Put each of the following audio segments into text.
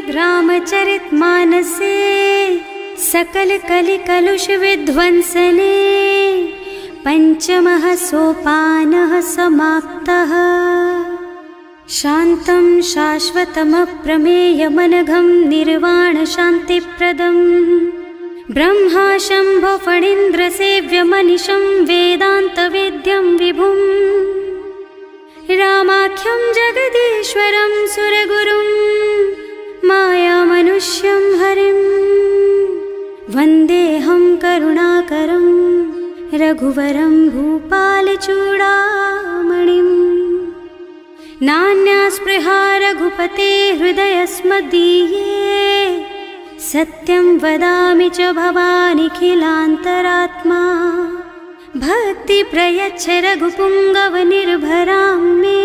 श्रीमद्रामचरितमानसे सकल कलि कलुष विध्वंसने पंचमः सोपानः समाप्तः। शान्तं शाश्वतमप्रमेयमनघं निर्वाणशान्तिप्रदम् ब्रह्मा शम्भो फणीन्द्रसेव्यमनिशं वेदान्तवेद्यं विभुम् रामाख्यं जगदीश्वरं सुरगुरुं मायामनुष्यं हरिं वन्देऽहं करुणाकरं रघुवरं भूपालचूडामणिम्। नान्यास्पृहा रघुपते हृदयस्मदीये सत्यं वदामि च भवानिखिलान्तरात्मा। भक्ति प्रयच्छ रघुपुङ्गवनिर्भरां मे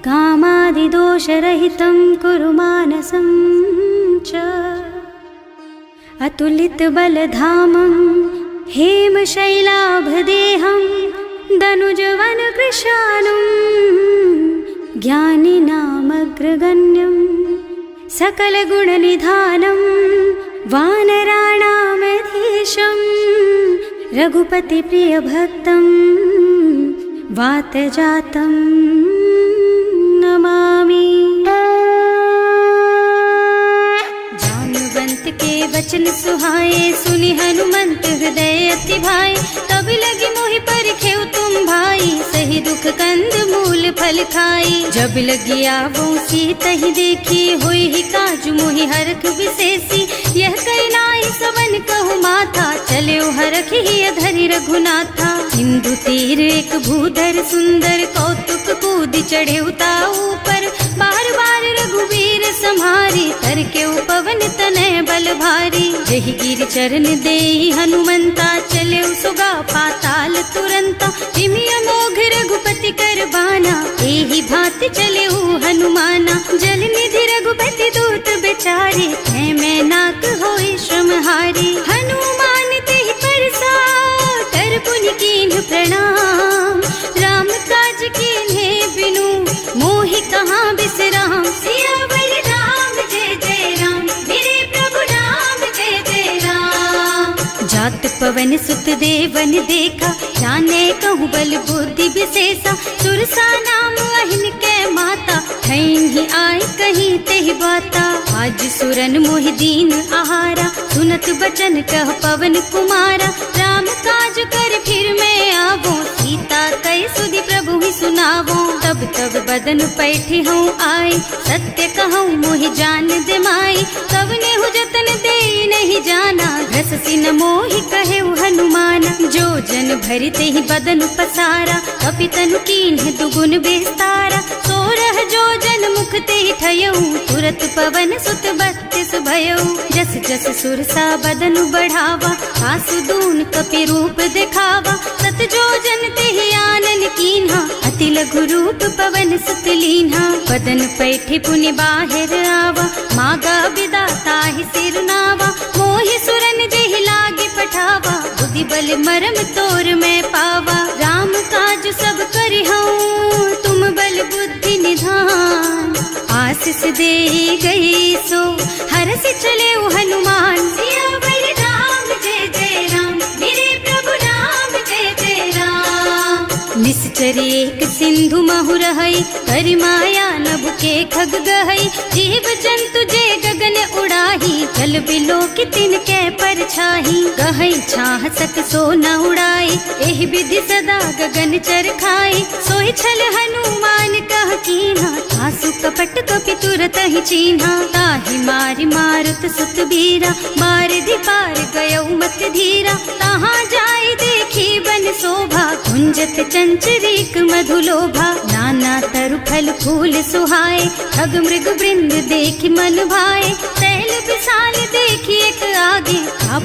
कामादिदोषरहितं कुरु मानसं च। अतुलितबलधामं हेमशैलाभदेहं दनुजवनकृशानुं ज्ञानिनामग्रगण्यं सकलगुणनिधानं वानराणामधीशं रघुपतिप्रियभक्तं वातजातं नमामि। जानुवंत के वचन सुहाए सुनि हनुमंत हृदय अति भाई। तब लगी मोहि परखेउ तुम भाई सही दुख कंद मूल फल खाई। जब लगी आवो सीतहि देखी होई ही काजु मोहि हरख विशेषी। यह कई नाई सवन कहु माथा चले हरख ही धरि रघुनाथा। सिंधु तीर एक भूधर सुंदर कौतुक कूद चढ़े ऊपर। बार बार रघुवीर सम्हारी तर के पवन तनय बल भारी। जहि गिर चरण देहि हनुमंता चले सुगा पाताल तुरंता। तिमिय मोघ रघुपति कर बाना एहि भांति चले हनुमाना। जल निधि रघुपति दूत बेचारे है मैं नाक होई श्रमहारी। हनुमान तेहि परसा कर पुनि कीन्ह प्रणाम। राम काज कीन्हे बिनु मोहि कहाँ बिसराम। सियावर राम जय जय राम मेरे प्रभु राम जय जय राम। जात पवन सुत देवन देखा जाने कहूँ बल बुद्धि विशेषा। सुरसा नाम अहिन के माता ठैन ही आए कहीं तेहि बाता। आज सुरन मोहि दीन आहारा सुनत बचन कह पवन कुमारा। राम काज कर फिर मैं आवो सीता कई सुधि प्रभु ही सुनावो। तब तब बदन पैठी हूँ आए सत्य कहूँ मोहि जान दे माई। तब नेहु जतन दे नहीं जाना घस सिन मोहि कहे हनुमाना। जो जन भरते ही बदन पसारा कपितनु कीन्ह दुगुन बेस्तारा। सोरह जो जन मुख ते ठयऊ तुरत पवन सुत बत्तिस भयऊ। जस जस सुरसा बदन बढ़ावा आसु दून कपि रूप दिखावा। सत जो जन ते आनन कीन्हा अति लघु रूप पवन सुत लीन्हा। बदन पैठे पुनि बाहिर आवा मागा बिदा ताहि सिर नावा। मोहि सुरन जेहि लागे पठावा बुद्धि बल मरम तोर मैं पावा। राम काज सब करिहऊँ तुम बल बुद्धि निधान। आशीष दे गई सो हरस चले हनुमान। सियावर राम जय जय राम मेरे प्रभु राम जय जय राम। निश्चर एक सिंधु महु रहई करि माया नभ के खग गहई। जीव जंतु जे गगन उड़ाही जल बिलो की तिनके परछाही। गहई छाह सक सो न उड़ाई एहि विधि सदा गगन चर खाई। सोई छल हनुमान कह कीन्हा आसु कपट कपि तुरत ही चीन्हा। ताहि मारि मारुत सुत बीरा मार दी पार गयऊ मत धीरा। तहाँ जाई देखी बन शोभा कुंजत चंचरीक मधुलोभा। नाना तरु फल फूल सुहाए खग मृग वृंद देखि मन भाए। तैल विशाल देखी एक आगे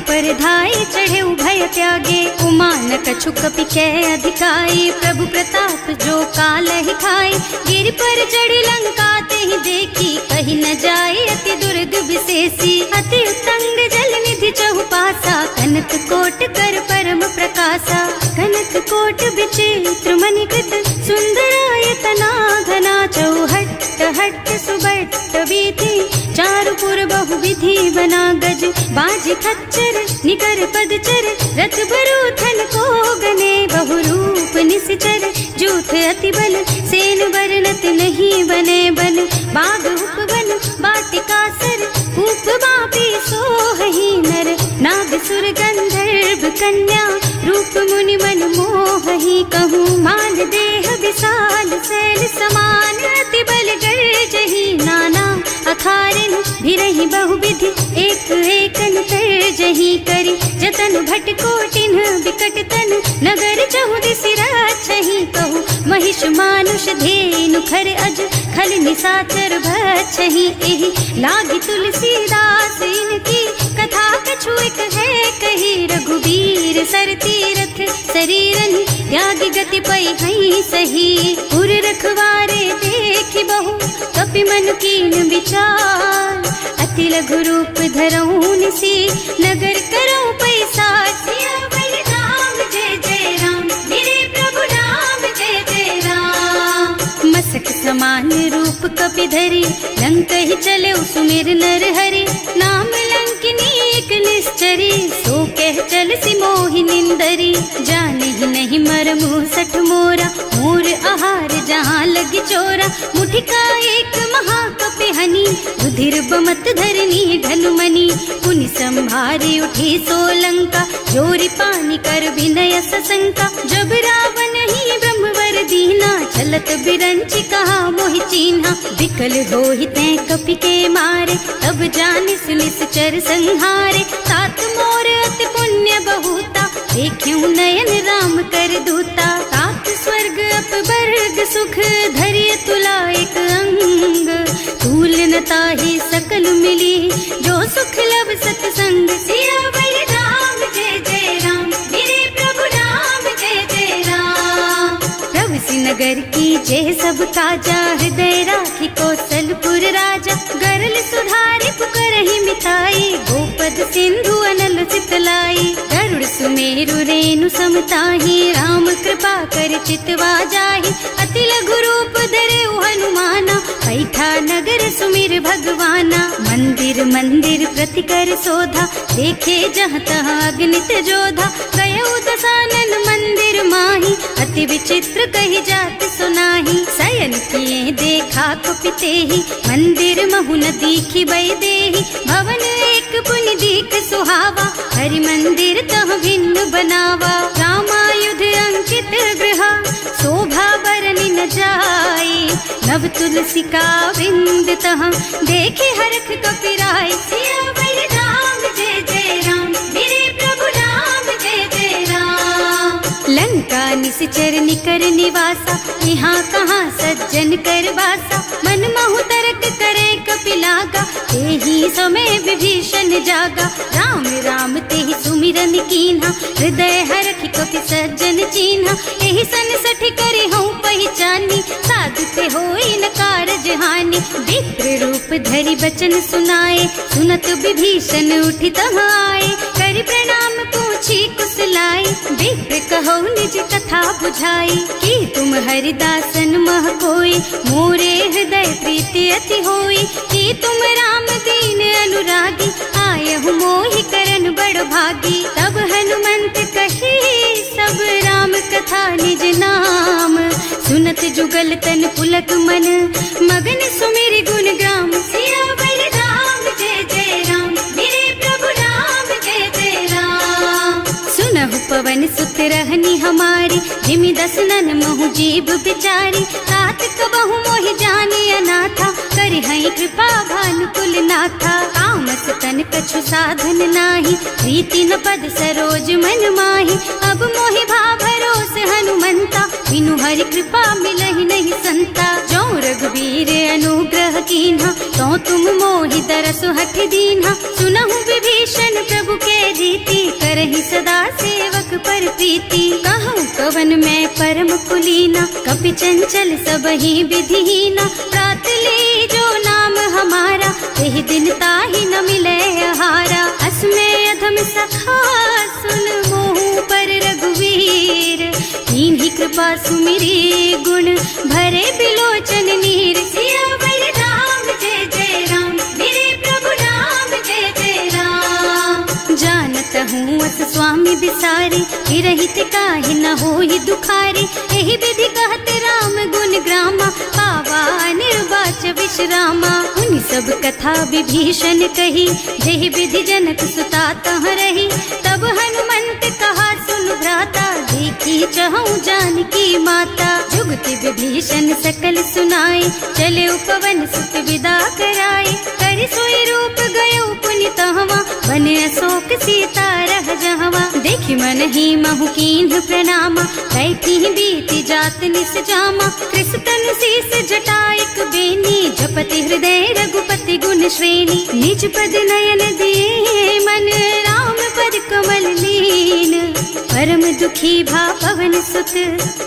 पर धाई चढ़े भय त्यागे। उमान कछु कपि कै अधिकाई प्रभु प्रताप जो काल ही खाई। गिर पर चढ़ी लंका ते ही देखी कहीं न जाए अति दुर्ग विशेषी। अति उत्तंग जल निधि चहुपासा कनक कोट कर परम प्रकाशा। कनक कोट विचित्र मणिकृत सुंदरायतना घना चौहट्ट हट्ट सुबट्ट बीथी चारुपुर बहुविधि बना गज बाजी खच्चर निकर पदचर रथ बरूथन को गने बहुरूप निश्चर जूथ अति बल सेन वर्णत नहीं बने बन बाग उपवन बाटिका सर कूप बापी सोहही नर नाग सुर गंधर्व कन्या रूप मुनि मन मोहही कहूँ मान देह विशाल शैल समान अति बल गर्जही नाना अखारिन भिरहि बहुविधि एक एकन तरजही करी जतन भट कोटिन बिकट तन नगर चहुदिस राछही कहूँ महिष मानुष धेनु खर अज खल निसाचर भक्षही एहि लागी तुलसीदास इनकी कथा कछु एक है कही रघुबीर सर तीरथ शरीरन त्यागी गति पई हई सही पुर रखवारे देखि बहु कपि मन कीन विचार अति लघु रूप धरऊं निसी नगर करऊं पैसा सियावर राम जय जय राम मेरे प्रभु राम जय जय राम मसक समान रूप कपि धरी लंक ही चले सुमिर नर हरि नाम लंकिनी एक निश्चरी सो कह चल सी मोहि निंदरी जाने ही नहीं मरमु सठ मोरा मोर आहार जहाँ लगी चोरा मुठिका एक महाकपि हनी रुधिर बमत धरनी ढलुमनी पुनि संभारी उठी सोलंका जोरी पानी कर विनय सशंका जब रावण ही ब्रह्मवर दीना चलत बिरंची कहा मोहि चीन्हा विकल होहि तै कपि के मारे तब जानिस निश्चर संहारे तात मोर अति पुण्य बहुता देखियो नयन राम कर दूता तात स्वर्ग अपवर्ग सुख धरिय तुला एक अंग तूल न ताहि सकल मिली जो सुख लब सतसंग सियावर राम जय जय राम मेरे प्रभु राम जय जय राम प्रभु नगर की जय सब काजा हृदय राखी कौशलपुर राजा गरल सुधारी पुकरहि मिताई गोपद सिंधु अनल चितलाई गरुड़ सुमेरु रेणु समताही राम कृपा कर चितवा जाहि अति लघु रूप धरे हनुमाना पैठा नगर सुमिर भगवाना मंदिर मंदिर प्रति कर शोधा देखे जहाँ तहाँ अग्नित जोधा गयो दसानन मंदिर माही अति विचित्र कही जात सुनाही शयन किए देखा कुपिते ही मंदिर महु न दीखी बई देही भवन एक पुनि दीख सुहावा हरि मंदिर तह भिन्न बनावा रामायुध अंकित गृह शोभा बरनि न जाई नव तुलसी का वृंद तह देखे हरख कपिराई सियावर राम जय जय राम मेरे प्रभु राम जय जय राम लंका निश्चर निकर निवासा यहाँ कहाँ सज्जन कर वासा मन महु तरक करे कपिलागा तेहि समय विभीषण जागा राम राम तेहि सुमिरन कीन्हा हृदय हरखि कपि सज्जन चीन्हा एहि सन सठि करे हूँ पहचानी साधु ते होई न कारज हानि विप्र रूप धरि बचन सुनाए सुनत विभीषण उठि तहाँ आए करि प्रणाम पूछी कुशलाई विप्र कहो निज कथा बुझाई कि तुम हरिदासन मह कोई मोरे हृदय प्रीति अति होई कि तुम राम दीन अनुरागी आए हूँ मोहि करन बड़ भागी तब हनुमंत कही सब राम कथा निज नाम सुनत जुगल तन पुलक मन मगन सुमिर गुण ग्राम सियावर राम जय जय राम मेरे प्रभु राम जय जय राम सुनहु पवन सुत रहनी हमारी जिमि दसनन महु जीव बिचारी तात कबहु मोहि जानी अनाथा करि हई कृपा भानुकुल नाथा तामस तन कछु साधन नाही प्रीति न पद सरोज मन माही अब मोहि भा भरोस हनुमंता बिनु हरि कृपा मिलहि नहीं संता जो रघुबीर अनुग्रह कीन्हा तो तुम मोहि दरसु हठ दीन्हा सुनहु विभीषण प्रभु के रीति करहि सदा सेवक पर प्रीति कहूँ कवन में परम कुलीना कपि चंचल सबहि विधिहीना प्रात ले जो नाम हमारा तेहि दिन ताहि न मिले आहारा असमय अधम सखा सुन मोहु पर रघुवीर कीन्ही कृपा सुमिरी गुण भरे बिलोचन नीर सियावर बिसारी, रहित काहे न होई दुखारी। एहि विधि कहत राम गुण ग्रामा, पावा निर्वाच विश्रामा। उन सब कथा विभीषण कही, जेहि विधि जनक सुता तह रही। तब हनुमंत कहा सुन भ्राता, देखी चहु जानकी माता। जुगति विभीषण सकल सुनाई, चले उपवन सुत विदा कराई। कर सोई रूप गयो पुनि तहवा, बन अशोक सीता रह जहवा। देखि मन ही महु कीन्ह प्रणामा, कैठी बीति जात निस जामा। कृष्ण शीस जटाइक बेनी, जपति हृदय रघुपति गुण श्रेणी। निज पद नयन दिए मन, राम पद कमल लीन। परम दुखी भा पवन सुत,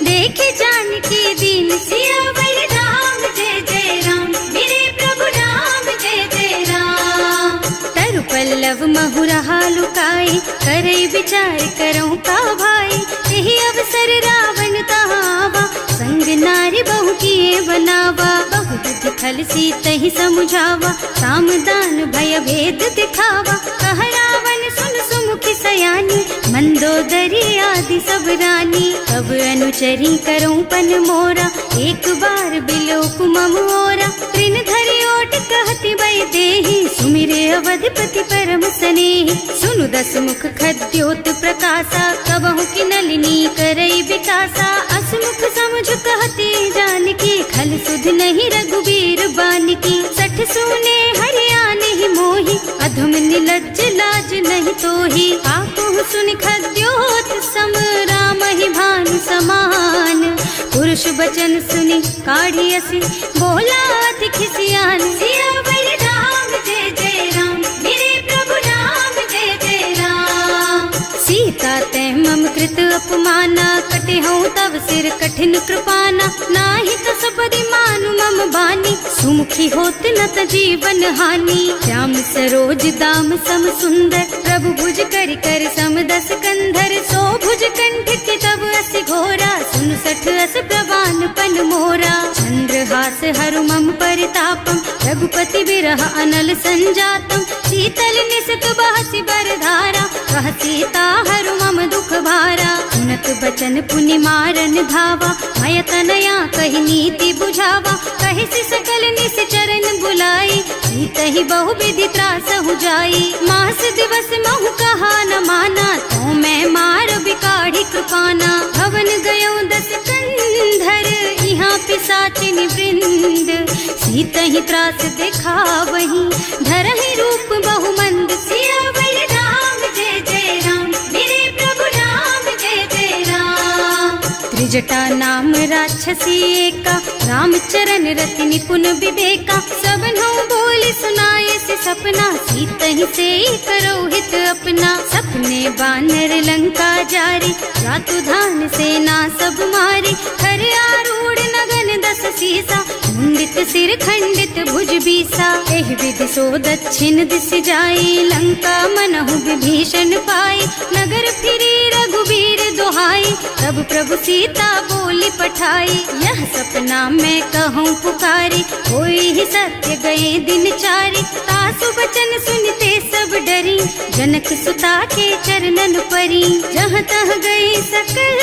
देखे जानकी दीन। सियावर राम जय जय राम, मेरे प्रभु राम जय जय राम। तरु पल्लव महु रहा लुकाई, करई विचार करऊं का भाई। यही अवसर रावण तहावा, संग नारी बहु किए बनावा। बहु बुद्धि खल सीतहि समुझावा, साम दान भय भेद दिखावा। कह रावण सुन सुमुखी सयानी, मंदोदरी आदि सब रानी। अब अनुचरी करऊं पन मोरा, एक बार बिलोक मम ओरा। तृण धरि ओट कहति भय देहि, सुमिरे अवधपति परम स्नेहि। सुनु दस मुख खद्योत प्रकाशा, कबहु की नलिनी करई विकासा। असमुख समझ कहति जानकी, खल सुध नहीं रघुबीर बानकी। सठ सूने हरिया नहीं मोही, अधम निलज्ज लाज नहीं तोही। आकुहु सुनि खद्योत सम, राम ही भानु समान। पुरुष बचन सुनि काढ़ियसि, बोला अति खिसियान। सियावर राम जय जय राम, मेरे प्रभु राम जय जय राम। सीता ते मम कृत अपमाना, कटे हूँ तब सिर कठिन कृपाना। नाही तो सबरि मानु मम बानी, सुमुखी होत न त जीवन हानि। श्याम सरोज दाम सम सुंदर, प्रभु भुज कर कर सम दस कंधर। सो भुज कंठ के तब अस घोरा, सुन सठ अस प्रवान पन मोरा। चंद्रहास हरु मम परितापम, रघुपति बिरह अनल संजातम। शीतल निसत बहसि बरधारा, कह सीता हरु मम दुख भारा। सुनत बचन पुनि मारन धावा, मय तनया कहि नीति बुझावा। कहि सि सकल निस चरण बुलाई, सीतहि बहु विधि त्रासहु जाई। मास दिवस महु कहा न माना, तो मैं मार बिकाढ़ी कृपाना। भवन गयो दस कंधर, यहाँ पिशाचिनि वृंद। सीतहि त्रास दिखावहि, धरहि रूप बहु मंद। सियावर राम जय जय राम, मेरे प्रभु राम जय जय राम। त्रिजटा नाम राक्षसी एका, राम चरण रति निपुण विवेका। सबनो बोल सुनाए से सपना, सीतहि से करो हित अपना। सपने बानर लंका जारी, रातु धान सेना सब मारी। खर आरूढ़ नगन दस सीसा, मुंडित सिर खंडित भुज बीसा। एहि विधि सो दक्षिण दिस जाई, लंका मनहु विभीषण पाई। नगर फिरी रघुबीर दुहाई, तब प्रभु सीता बोली पठाई। यह सपना मैं कहूँ पुकारी, होई ही सत्य गए दिन चारी। तासु बचन सुनते सब डरी, जनक सुता के चरणन परी। जहाँ तह गई सकल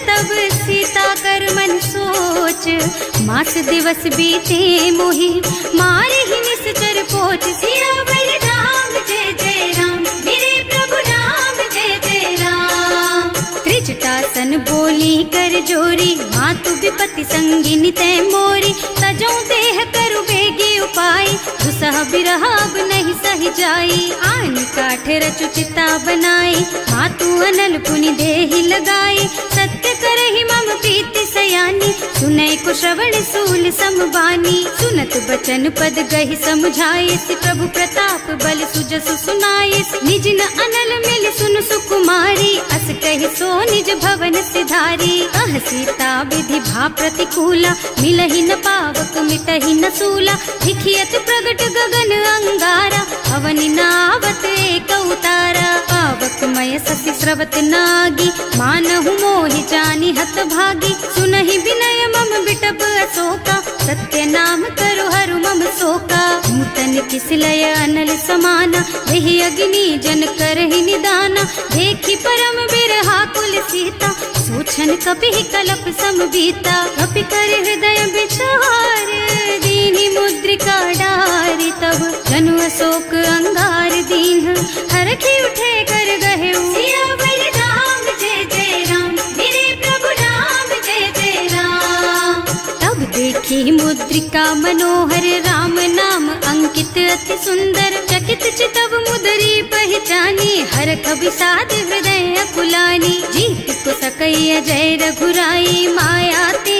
तब सीता कर मन सोच। मास दिवस बीते मोहि, मारे ही निश्चर पोच। सियावर राम जय जय राम, मेरे प्रभु राम जय जय राम। त्रिजटासन बोली कर जोरी, मातु विपति संगिनी तै मोरी। तजो देह करु बेगी उपाय, दुसह बिरह अब नहीं सही जाई। आन काठ रचु चिता बनाई, मातु अनल पुनि देहि लगाई। सत्य करहि मम प्रीति सयानी, सुनै को श्रवण सूल समबानी। सुनत बचन पद गहि समझाइस, प्रभु प्रताप बल सुजसु सुनाइस। निज न अनल मिल सुन सुकुमारी, अस कहि सो निज भवन सिधारी। कह सीता विधि भा प्रतिकूला, मिलहि न पावक मिटहि न सूला। लिखियत प्रगट गगन अंगारा, अवनि नावत एक उतारा। पावक मय ससि स्रवत नागी, मानहु मोहि जानि हत भागी। सुनहि विनय मम बिटप अशोका, सत्य नाम करु हरु मम शोका। नूतन किसलय अनल समाना, देहि अग्नि जन करहि निदाना, देखी परम बिरहा कुल सीता, सोचन कपि कलप सम बीता, कपि कर हृदय विचार, दीनी मुद्रिका डारी, तब जनु अशोक अंगार दीन, हरखी उठे कर गहे सियावर राम जय जय राम, मेरे प्रभु राम जय जय राम। तब देखी मुद्रिका मनोहर, राम नाम अंकित अति सुंदर, चकित चितव मुदरी पहचानी, हरख विषाद हृदय अकुलानी, जीत को सकैया जय रघुराई, माया ते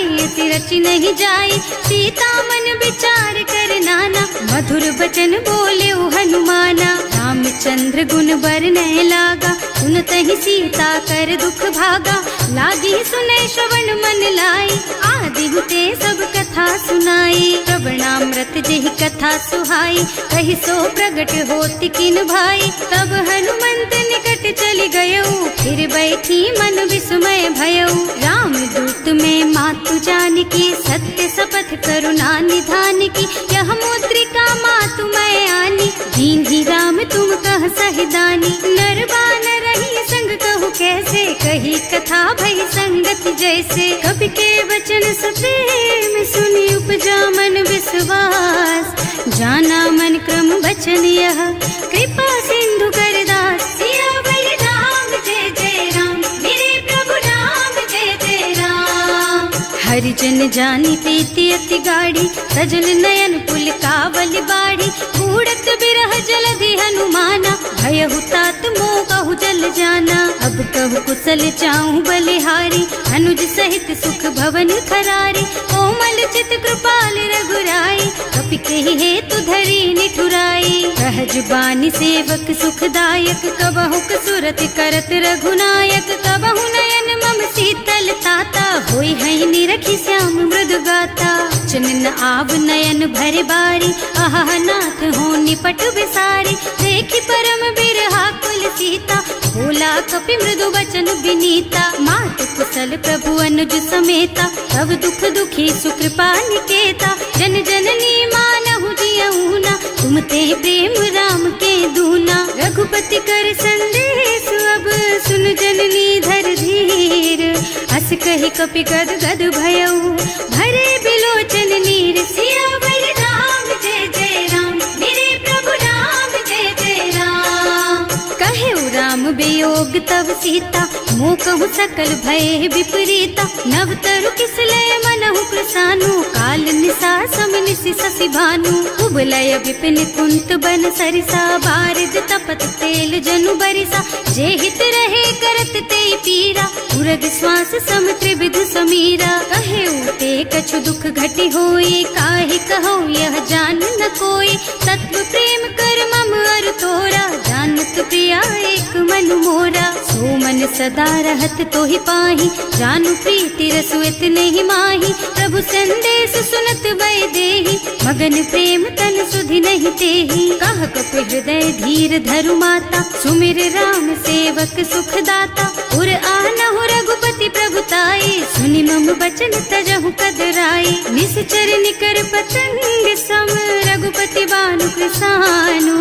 रचि नहीं जाई, सीता मन विचार कर नाना, मधुर बचन बोले हनुमाना, रामचंद्र गुण बरनय लागा, सुनतहि सीता कर दुख भागा, लागी सुने श्रवण मन लाई, आदि हुते सब कथा सुनाई, प्रवणामृत जेहि कथा सुहाई, कहि सो प्रगट होति किन भाई, तब हनुमंत निकट चली गयऊ, फिर बैठी मन विस्मय भयऊ, राम दूत में मातु जानकी, सत्य शपथ करुणा निधान की, यह मुद्रिका मातु मैं आनी, दीन ही राम तुम कह सहिदानी, नर बानर रही संग कहु कैसे, कही कथा भई संगत जैसे, कवि के वचन सप्रेम सुनी उपजा मन विश्वास, जाना मन क्रम वचन यह, कृपा सिंधु कर दास, सियावर राम जय जय राम, मेरे प्रभु राम जय जय राम। हरिजन जानी प्रीति अति गाढ़ी, सजल नयन पुल कावल बाढ़ी, कूड़त बिरह जलधि हनुमाना, भयहु तात मोह कहु जल जाना, अब कहु कुशल चाहूं बलिहारी, अनुज सहित सुख भवन खरारी, कोमल चित कृपाल रघुराई, कपि केहि हेतु धरी निठुराई, सहज बानी सेवक सुखदायक, कबहु कसुरत करत रघुनायक, कबहु नयन मम शीतल ताता, होई है निरखी श्याम मृदु गाता, चनन आव नयन भर बारी, आहा नाथ हो निपट विसारी, देखी परम बिरहा कुल सीता, भोला कपि मृदु वचन विनीता, मात कुशल प्रभु अनुज समेता, तब दुख दुखी सुकृपा निकेता, जन जननी मानहु जियऊना, तुम ते प्रेम राम के दूना, रघुपति कर संदेश अब सुन जननी धर धीर, हस कहि कपि गद गद भयऊ, भरे बिलोचन नीर, सियावर राम जय जय राम, मेरे प्रभु राम जय जय राम। कहेउ राम वियोग तब सीता, मोह कहु सकल भय विपरीता, नव तरु किसलय मनहु प्रसानु, काल निसा सम निसि शशि भानु, उबलय विपिन कुंत बन सरिसा, बारिद तपत तेल जनु बरिसा, जे हित रहे करत ते पीरा, उरग श्वास सम त्रिविध समीरा, कहेउ ते कछु दुख घटी होई, काहि कहौ यह जान न कोई, तत्व प्रेम कर मम अर तोरा, जानत प्रिया एक मन मोरा, सो मन सदा रहत तोहि पाहि, जानु प्रीति रसु इतने ही माही, प्रभु संदेश सुनत वै देहि, मगन प्रेम तन सुधि नहीं तेहि, कह कपि हृदय धीर धरु माता, सुमिर राम सेवक सुख दाता, उर आनहु रघुपति प्रभुताई, सुनि मम बचन तजहु कदराई, निश्चर निकर पतंग सम, रघुपति बानु कृसानु,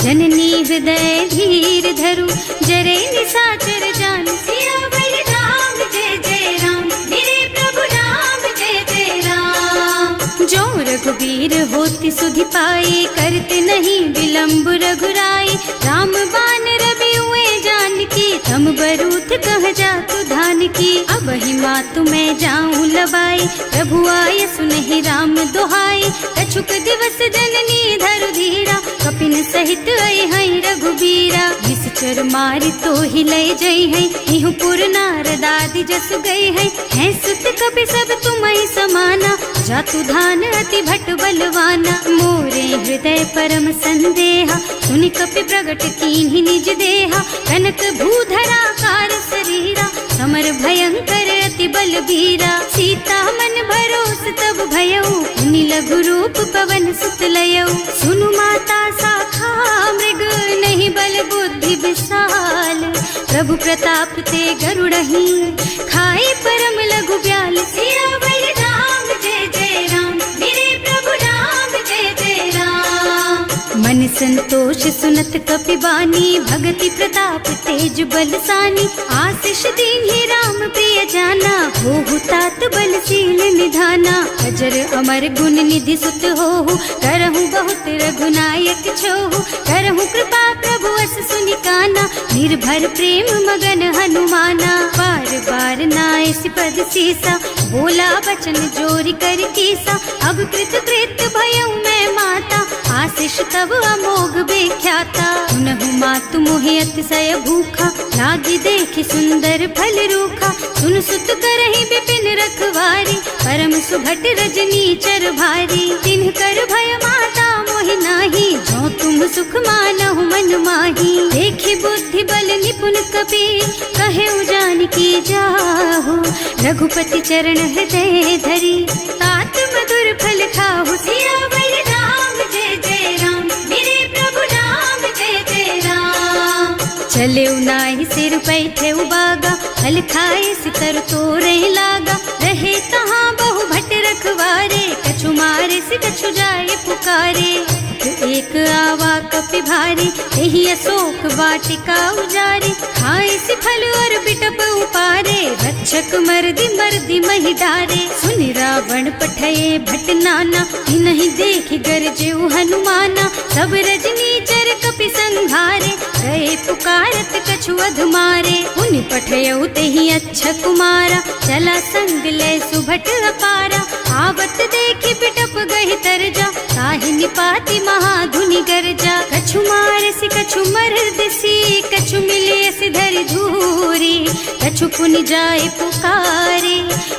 जननी हृदय धीर धरु, जरे निशाचर जान, सियावर राम जय जय राम, मेरे प्रभु राम जय जय राम। जो रघुबीर होति सुधि पाई, करते नहीं विलंब रघुराई, राम बान रवि हुए जानकी, तम बरूथ कह जातु धान की, अब ही मातु मैं जाऊं लबाई, प्रभु आय सुनहि राम दोहाई, कछुक दिवस जननी धरु धीरा, कपिन सहित आई है रघुबीरा, निश्चर मारि तो ही लय जई है, इहु पुर नारद आदि जस गई है सुत कपि सब तुम्हि समाना, जातु धान अति भट बलवाना, मोरे हृदय परम संदेहा, सुनि कपि प्रगट कीन्हि निज देहा, कनक भूधरा कार शरीरा, समर भयंकर अति बलबीरा, सीता मन भरोस तब भयऊ, मुनि लघु रूप पवन सुत लयऊ, सुनु माता शाखा मृग नहीं बल बुद्धि विशाल, प्रभु प्रताप ते गरुड़हि, खाई परम लघु ब्याल, सियावर राम जय जय राम, मेरे प्रभु राम जय जय राम। संतोष सुनत कपिबानी, भगति प्रताप तेज बलसानी। आशीष दीन्हि राम प्रिय जाना, होहु तात बलशील निधाना। अजर अमर गुण निधि सुत होहु, करहु बहुत रघुनायक छोहु। करहु कृपा प्रभु अस सुनि काना, निर्भर प्रेम मगन हनुमाना। बार बार नाइस पद सीसा, बोला बचन जोरि कर कीसा। अब कृत कृत भयउ मैं माता, आशीष तब अमोघ बेख्याता। सुनहु मातु मोहि अतिशय भूखा, लागी देखि सुंदर फल रूखा। सुन सुत करहि विपिन रखवारी, परम सुभट रजनी चर भारी। तिन्ह कर भय माता मोहि नाही, जो तुम सुख मानहु मन माही। देखि बुद्धि बल निपुण कबीर, कहे जानकी जाहु। रघुपति चरण हृदय धरी, तात मधुर फल खाहु। सियावर राम जय जय राम, मेरे प्रभु राम जय जय राम। चले नाहि सिर पैठे बागा, फल खाए सितर तोरे लागा। रहे तहाँ बहु भट रखवारे, कछु मारे से कछु जाए पुकारे। एक आवा कपि भारी, यही अशोक वाटिका उजारी। खाए से फल और बिटप उपारे, रक्षक मर्दी मर्दी महि डारे। सुनि रावण पठये भट नाना, नहीं देखि गरजेउ हनुमाना। सब रजनी चर कपि संघारे, गए पुकारत कछु अधमारे। उनि पठयउ तेहि अच्छा कुमारा, चला संग ले सुभट अपारा। आवत देखि बिटप गहि तरजा, ताहि निपाति महाधुनि गरजा। कछु मारसि कछु मरदसी, कछु मिलियसि धरि धूरी। कछु पुनि जाए पुकारे,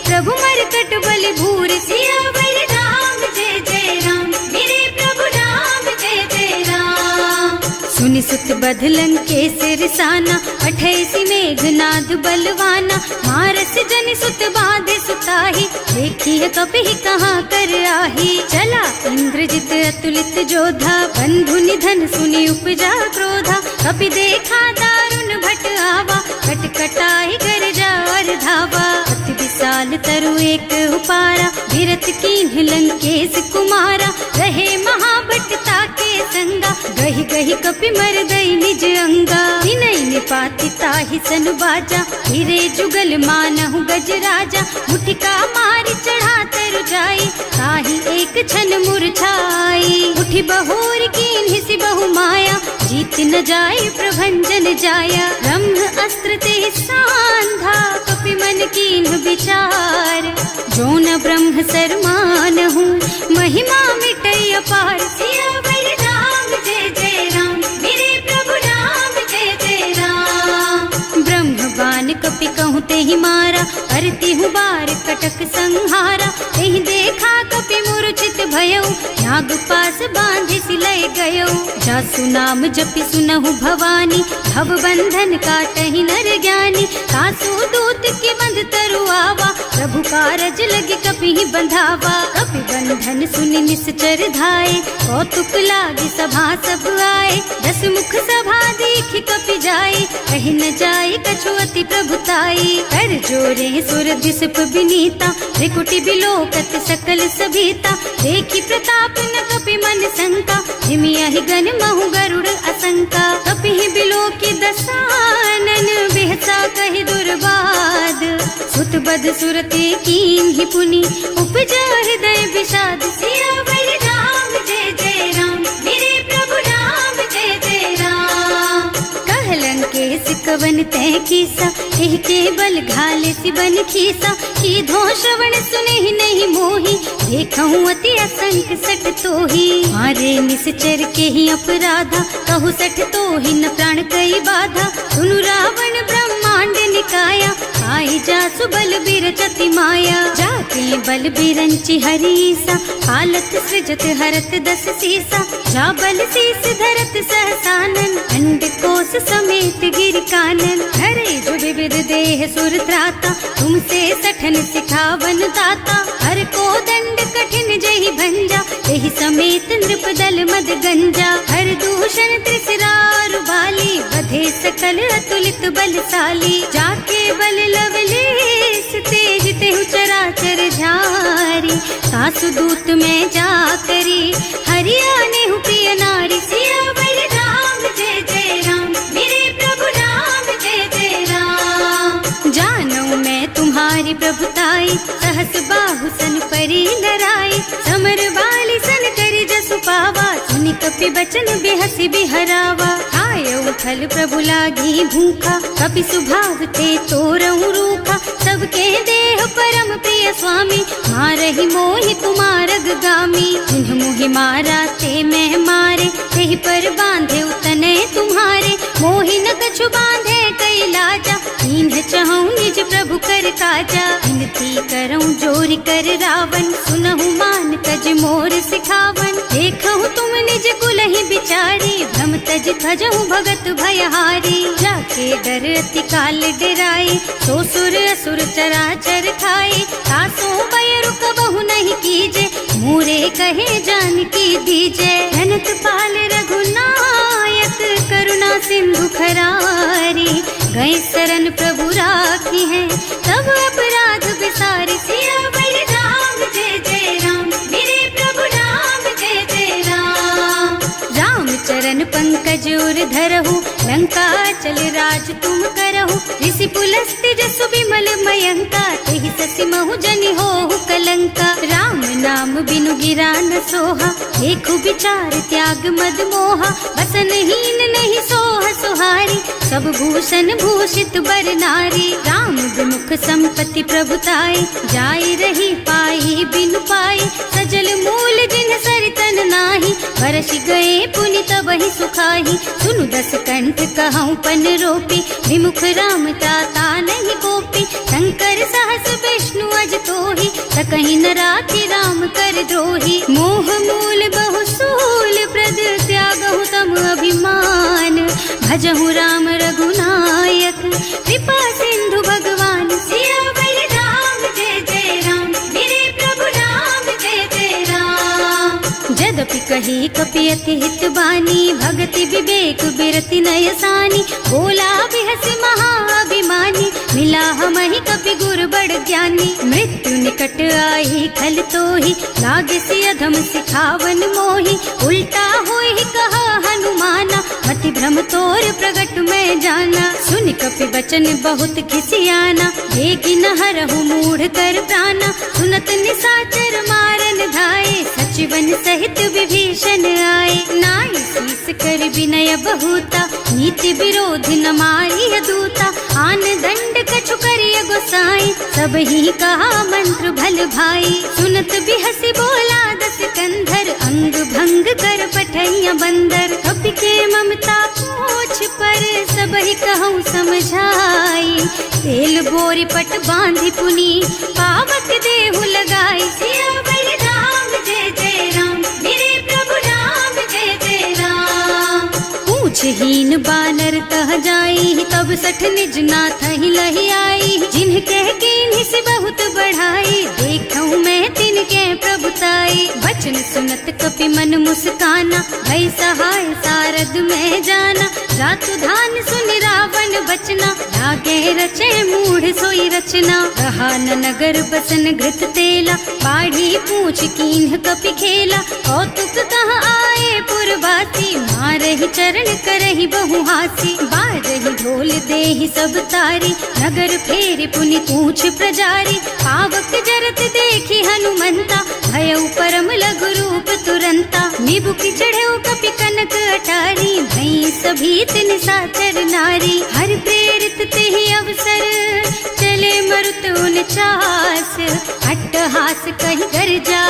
प्रभु मरकट बलि भूरि। सियावर राम जय जय राम, मेरे प्रभु राम जय जय राम। सुनि सुत बधलन के सिरसाना, अठैसी मेघनाद बलवाना। मारस जनि सुत बाधे सुताही, देखिए कपि कहाँ कर आही। चला इंद्रजित अतुलित जोधा, बंधु निधन सुनि उपजा क्रोधा। कपि देखा दारुण भट आवा, कटकटाई गरजा और धावा। अति विशाल तरु एक उपारा, गिरत कीन्ह लंकेश कुमारा। रहे महाभट ताके संगा, गहि गहि कपि मर गई निज अंगा। विनय निपाति ताहि सन बाजा, हिरे जुगल मानहु गज राजा। मुठिका मारि चढ़ा तरु जाई, ताहि एक छन मुरझाई। उठि बहोर कीन्हि सि बहु माया, जीत न जाय प्रभंजन जाया। ब्रह्म अस्त्र ते सांधा, कपि मन कीन्ह विचार। जो न ब्रह्म सर मानहु, महिमा मिटै अपार। सियावर राम जय जय राम, मेरे प्रभु राम जय जय राम। ब्रह्म बान कपि कहूँ तेहि मारा, करती हूँ बार कटक संहारा। तेहि देखा कपि मूर्छित भयउ, नाग पास बांधि सिलय गयउ। जासु नाम जपि सुनहु भवानी, भव बंधन काटहि नर ज्ञानी। सासु दूत के बंध तरु आवा, प्रभु कारज लगे कपि ही बंधावा। कपि बंधन सुनि निश्चर धाये, कौतुक लागी सभा सब आए। दस मुख सभा देखि कपि जाए, कहि न जाए कछु अति प्रभुताई। कर जोरे सुर दिसप विनीता, त्रिकुटि बिलोकत सकल सभीता। देखि प्रताप न कपि मन शंका, हिमियहि गन महु गरुड़ असंका। कपि ही बिलोकि दसानन, बिहसा कहि दुर्बाद। सुत बद सुरते कीन्हि पुनि, उपजा हृदय विषाद। सियावर राम जय जय राम, मेरे प्रभु राम जय जय राम। कहलन के सिकवन तय कीसा, एहि के बल घाले सिबन खीसा। कीधो श्रवण सुनेहि नहीं मोहि, देखहु अति असंख सठ तोहि। मारे निश्चर के ही अपराधा, कहु सठ तोहि न प्राण कई बाधा। सुनु रावण ब्रह्मांड निकाया, आई जासु बल बिरचति माया। जाके बल बिरंचि हरीसा, हालत सृजत हरत दस सीसा। जा बल शीस धरत सहसानन, अंड कोस समेत गिर कानन। हरे जो विविध देह सुर त्राता, तुमसे सठन सिखावन दाता। हर को दंड कठिन जहि भंजा, यही समेत नृप दल मद गंजा। हर दूषण त्रिसरारु बाली, बधे सकल अतुलित बलशाली। जाके बल लवलेस तेज तेहु चराचर झारी। सासु दूत में जा करी, हरियाणे हु प्रिय नारी। सियावर करी नराई, समर बाली सन करी जसु पावा, सुनि कपि बचन बेहसी बिहरावा। आय उठल प्रभु लागी भूखा, कपि सुभाव ते तोरऊ रूखा, सबके देह परम प्रिय स्वामी, मारहि मोहि कुमारग गामी। जिन्ह मोहि मारा ते मैं मारे, तेहि पर बांधे उतने तुम्हारे, मोहि न कछु बांधे कई लाजा, इन्ह चहु निज प्रभु कर काजा। विनती करऊं जोरि कर रावण, सुनहु मान तज मोर सिखावन। देखहु तुम निज कुलहि बिचारी, भ्रम तज थजहु भगत भयहारी। जाके डर अति काल डराई, सो सुर असुर चराचर खाए। तासो भय रुक बहु नहीं कीजे, मोरे कहे जानकी दीजे। धनत पाल रघुनायक, करुणा सिंधु खरारी, गए शरण प्रभु राखी है, तब अपराध बिसारी। सियावर राम जय जय राम, मेरे प्रभु राम जय जय राम। राम चरण पंकज उर धरहु, लंका चल राज तुम करहु। ऋषि पुलस्त्य जसु विमल मयंका, तेहि ससि महु जनि होहु कलंका। राम नाम बिनु गिरा न सोहा, देखु विचार त्याग मद मोहा। बसन हीन नहीं सोह सुहारी, सब भूषण भूषित बर नारी। राम विमुख संपत्ति प्रभुताई, जाय रही पाई बिनु पाई। सजल मूल जिन सरितन नाही, बरसि गए पुनि तबहि सुखाही। सुनु दस कंठ कहऊँ पन रोपी, विमुख राम ताता नहीं कोपी। शंकर सहस विष्णु अज तोहि, सकहि न राखि राम कर द्रोही। मोह मूल बहु सूल प्रद, त्यागहु तम अभिमान। भजहु राम रघुनायक, कृपा सिंधु भगवान। सियावर राम जय जय राम, मेरे प्रभु राम जय जय राम। जदपि कही कपि अति हित बानी, भगति विवेक बिरति नय सानी। बोला बिहसि महाअभिमानी, मिला हमहि कपि गुर बड़ ज्ञानी। मृत्यु निकट आई खल तोहि, लागे सि अधम सिखावन मोहि। उल्टा होई कहा हनुमाना, मति भ्रम तोर प्रगट में जाना। सुनि कपि बचन बहुत खिसियाना, देगी न हरहु मूढ़ कर प्राणा। सुनत निशाचर मारन धाये, सचिवन सहित विभीषण आए। नाई शीस कर विनय बहुता, नीति विरोध न मारिय दूता। आन दंड कछु करिय गोसाई, सब ही कहा मंत्र भल भाई। सुनत बिहसि बोला दस कंधर, अंग भंग कर पठैया बंदर। कपि के ममता पूछ पर, सब ही कहूँ समझाई। तेल बोरी पट बांधि पुनी, पावक देहु लगाई। सियावर राम जय जय राम, मेरे प्रभु राम जय जय राम। पूछहीन बानर तह जाई, तब सठ निज नाथ ही लही आई। जिन्ह कह कीन्हि सि बहुत बढ़ाई, देखऊँ मैं तिनके प्रभुताई। वचन सुनत कपि मन मुस्काना, भई सहाय सारद में जाना। जातु धान सुनि रावण बचना, लागे रचे मूढ़ सोई रचना। रहा न नगर बसन घृत तेला, बाढ़ी पूछ कीन्ह कपि खेला। कौतुक कह आए पुरवासी, मारहि चरण करहि बहु हासी। बाजहि ढोल देहि सब तारी, नगर फेरि पुनि पूछ प्रजारी। पावक जरत देखि हनुमंता, भयउ परम लघु रूप तुरंता। निबुकि चढ़ऊ कपि कनक अटारी, भई सभीत निशाचर नारी। हर प्रेरित तेहि अवसर, चले मरुत उनचास। अट्टहास कहि गर्जा,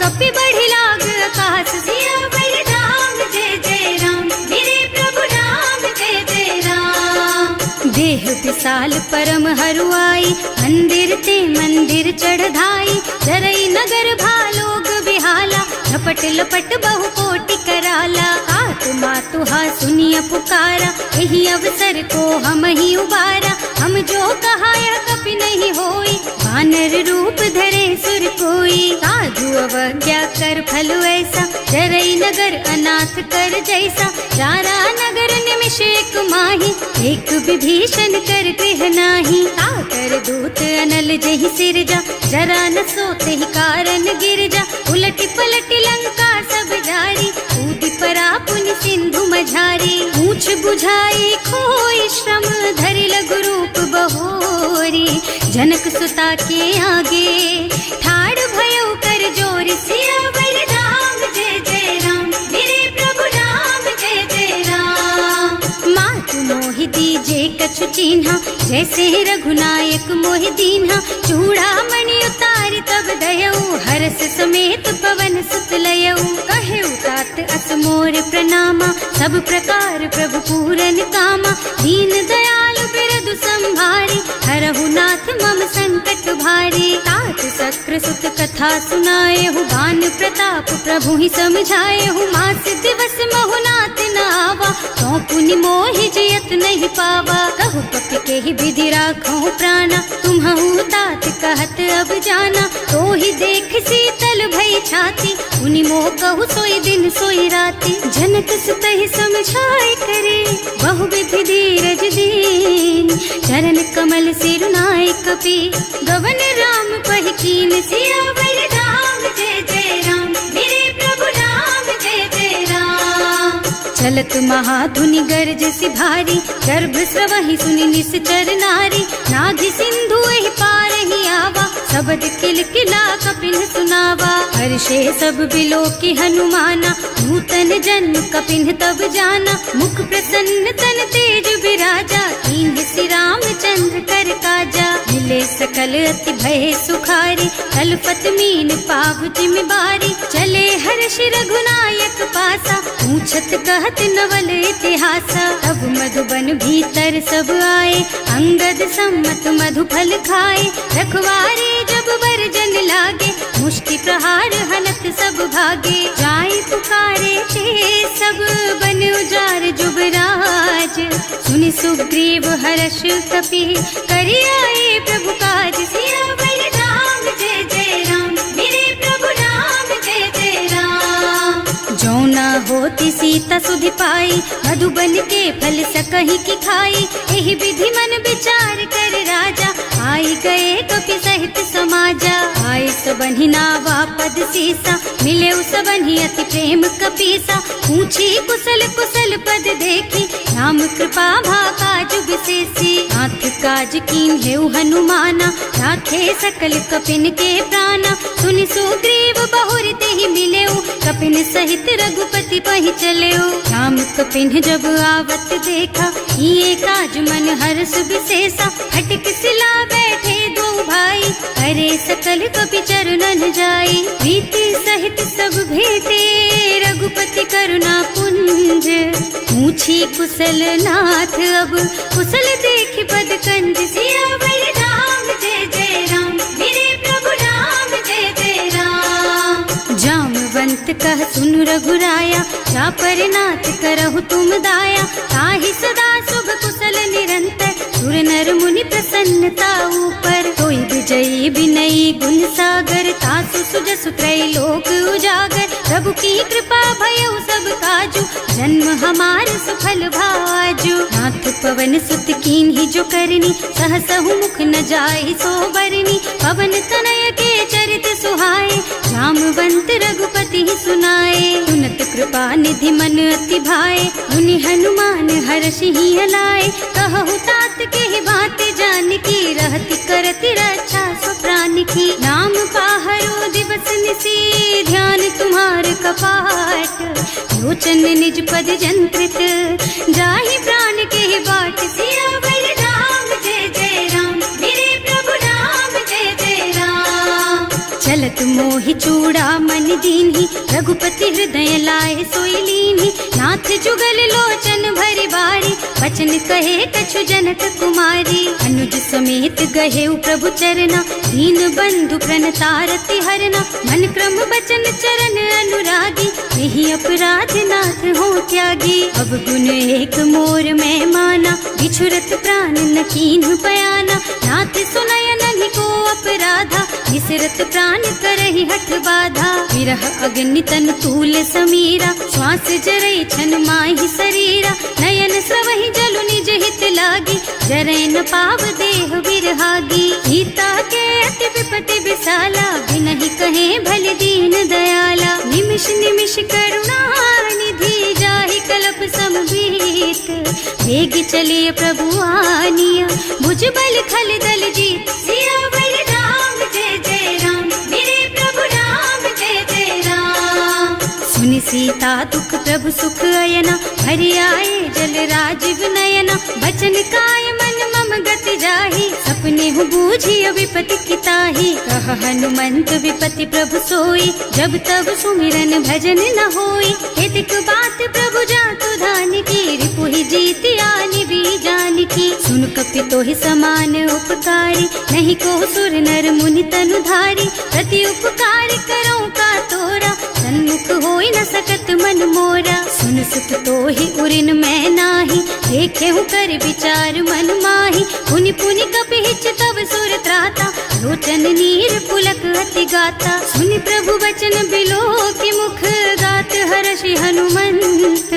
कपि बढ़ि लाग आकाश। सियावर राम जय जय राम, मेरे प्रभु राम जय जय राम। देह विशाल परम हरुआई, मंदिर ते मंदिर चढ़धाई। जरई नगर भालोग बिहाला, झपट लपट बहु कोटि कराला। आत्मा तुहा सुनिय पुकारा, यही अवसर को हम ही उबारा। हम जो कहा यह कपि नहीं होई, वानर रूप धरे सुर कोई। साधु अवज्ञा कर फल ऐसा, जरई नगर अनाथ कर जैसा। जारा नगर निमिष एक माही, एक विभीषण कर गृह नाही। ताकर दूत अनल जहि सिरजा, जरा न सोते ही कारण गिरजा। उलटी पलटी लंका सब जारी, कूदि परा पुनि सिंधु मझारी। पूछ बुझाई खोई श्रम, धरि लघु रूप बहोरी। जनक सुता के आगे ठाड़ भयो यशु चिन्हा, जैसे रघुनायक मोहि दीन्हा। चूड़ामणि उतारि तब दयऊ, हरस समेत पवन सुत लयऊ। कहे तात अस मोर प्रणामा, सब प्रकार प्रभु पूरन कामा। दीन दयालु बिरदु संभारी, हरहु नाथ मम संकट भारी। तात सक्र सुत कथा सुनाए हूँ, गान प्रताप प्रभु ही समझाए हूँ। मास दिवस महु नाथ न आवा, तो पुनि मोहि जियत नहीं पावा। कहु पति के ही विधि राखो प्राणा, तुम्हु तात कहत अब जाना। तो ही देख शीतल भई छाती, उनि मोह कहु सोई दिन सोई राती। जनक सुत ही समझाए करे, बहु विधि धीरज दीन। चरण कमल सिरुनाए कपि, गवन राम पहि कीन। सियावर राम जय जय राम, मेरे प्रभु राम जय जय राम। चलत महाधुनि गर्ज सि भारी, गर्भ स्रवहि सुनि निश्चर नारी। नाभि सिंधु एहि पार ही आवा, शबद किल किला कपिन सुनावा। हर्षे सब बिलो की हनुमाना, नूतन जन्म कपिन तब जाना। मुख प्रसन्न तन तेज विराजा, कीन्ह श्री रामचंद्र कर काजा। मिले सकल अति भय सुखारी, कलपत मीन पाव जिम बारी। चले हर्ष रघुनायक पासा, पूछत कहत नवल इतिहासा। तब मधुबन भीतर सब आए, अंगद सम्मत मधु फल खाए। रखवारे जब बरजन लागे, मुष्टि प्रहार हनत सब भागे। जाय पुकारे ते सब बन उजार जुबराज। सुनि सुग्रीव हर्ष कपि, करि आए प्रभु काज। सियावर राम जय जय राम, मेरे प्रभु राम जय जय राम। जो न होती सीता सुधि पाई, मधुबन के फल सकहि की खाई। एहि विधि मन विचार कर राजा, आई गए कपि सहित समाजा। आए सबहि नावा पद सीसा, मिले सबहि अति प्रेम कपीसा। पूछी कुशल कुशल पद देखी, राम कृपा भाका जुग विशेषी। नाथ काज कीन्हेउ हनुमाना, राखे सकल कपिन के प्राणा। सुनि सुग्रीव बहुर तेहि मिलेउ, कपिन सहित रघुपति पहि चलेउ। राम कपिन जब आवत देखा, ये काज मन हर्ष विशेषा। हटिक सिला बैठे दो भाई, करे सकल कपि चरणन जाई। प्रीति सहित सब भेटे, रघुपति करुणा पुंज। पूछी कुशल नाथ अब, कुशल देख पद कंज। सियावर राम जय जय राम, मेरे प्रभु राम जय जय राम। जामवंत कह सुन रघुराया, चापर नाथ करहु तुम दाया। ताहि सदा शुभ कुशल निरंतर, सुर नर मुनि प्रसन्नता ऊपर। कोई विजयी विनयी गुण सागर, तासु सुजसु त्रैलोक उजागर। प्रभु की कृपा भयउ सब काजू, जन्म हमार सफल भाजू। नाथ पवन सुत कीन्ही जो करनी, सहसहु मुख न जाहि सो बरनी। पवन तनय के चरित सुहाए, जामवंत रघुपति सुनाए। सुनत कृपा निधि मन अति भाए, मुनि हनुमान हर्षि ही हलाए। कहु तात के बात जानकी, रहति करति रक्षा सो प्राण की। नाम पाहरो दिवस निसी, ध्यान तुम्हार कपाट। लोचन निज पद जंत्रित, जाहि प्राण के बाट। सियावर राम जय जय राम, मेरे प्रभु राम जय जय राम। चलत मोहि चूड़ामणि दीन्ही, रघुपति हृदय लाए सोई लीन्ही। नाथ जुगल लोचन भरि बारी, बचन कहे कछु जनक कुमारी। अनुज समेत गहेउ प्रभु चरना, दीन बंधु प्रणतारति हरना। मन क्रम बचन चरण अनुरागी, यही अपराध नाथ हो त्यागी। अब गुण एक मोर में माना, बिछुरत प्राण न कीन्ह बयाना। नाथ सुनय नहीं को अपराधा, विसरत प्राण करहि हठ बाधा। विरह अग्नि तन तूल समीरा, श्वास जरई छन माहि शरीरा। नयन स्रवहि जलु निज हित लागी, जरै न पाव देह बिरहागी। सीता के अति विपति विशाला, बिनहि कहे भल दीन दयाला। निमिष निमिष करुणा निधि, जाहि कलप समबीत। वेग चलिए प्रभु आनिया, भुज बल खल दल जीत। सियावर राम जय जय राम, मेरे प्रभु राम जय जय राम। सुनि सीता दुख प्रभु सुख अयना, हरि आए जल राजीव नयना। बचन काय मन गति जाही, सपने हूँ बूझी विपत्ति की ताही। कह हनुमंत विपत्ति प्रभु सोई, जब तब सुमिरन भजन न होई। हेतिक बात प्रभु जातु धान की, रिपु ही जीती आनी भी जान की। सुन कपि तो ही समान उपकारी, नहीं को सुर नर मुनि तनुधारी। प्रति उपकार करो का तोरा, सन्मुख होई न सकत मन मोरा। सुन सुख तो ही उरिन मैं नाही, देखे हूँ कर विचार मन माही। पुनि पुनि कपि हिच तब सुर त्राता, लोचन नीर पुलक अति गाता। सुनि प्रभु बचन बिलो की मुख, गात हर्षि हनुमंत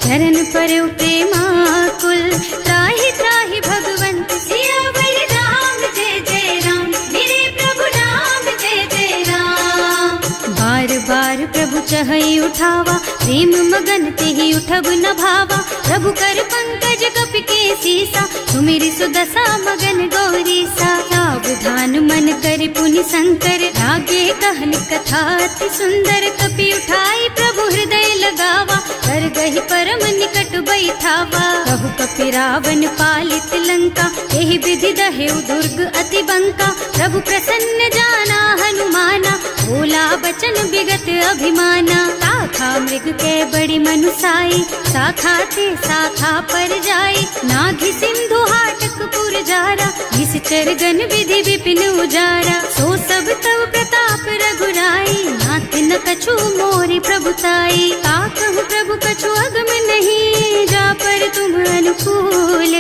चरण परउ प्रेमाकुल। त्राहि त्राहि भगवंत सियावर राम, जय जय राम मेरे प्रभु राम, जय जय राम। बार बार प्रभु चहई उठावा, प्रेम मगन तेहि उठब न भावा। प्रभु कर पंकज कपि के सीसा, सुमिरि सुदशा मगन गौरीसा। सावधान मन करि पुनि शंकर, लागे कहन कथा अति सुंदर। कपि उठाई प्रभु हृदय लगावा, कर गहि परम निकट बैठावा। कहु कपि रावण पालित लंका, एहि विधि दहेउ दुर्ग अति बंका। प्रभु प्रसन्न जाना हनुमाना, बोला बचन विगत अभिमाना। शाखा मृग के बड़ी मनुसाई, शाखा ते शाखा पर जाई। नाघि सिंधु हाटक पुर जारा, निश्चर गण विधि विपिन उजारा। सो सब तव प्रताप रघुराई, नाथ न कछु मोरि प्रभुताई। का कहूँ प्रभु कछु अगम नहीं, जा पर तुम अनुकूल।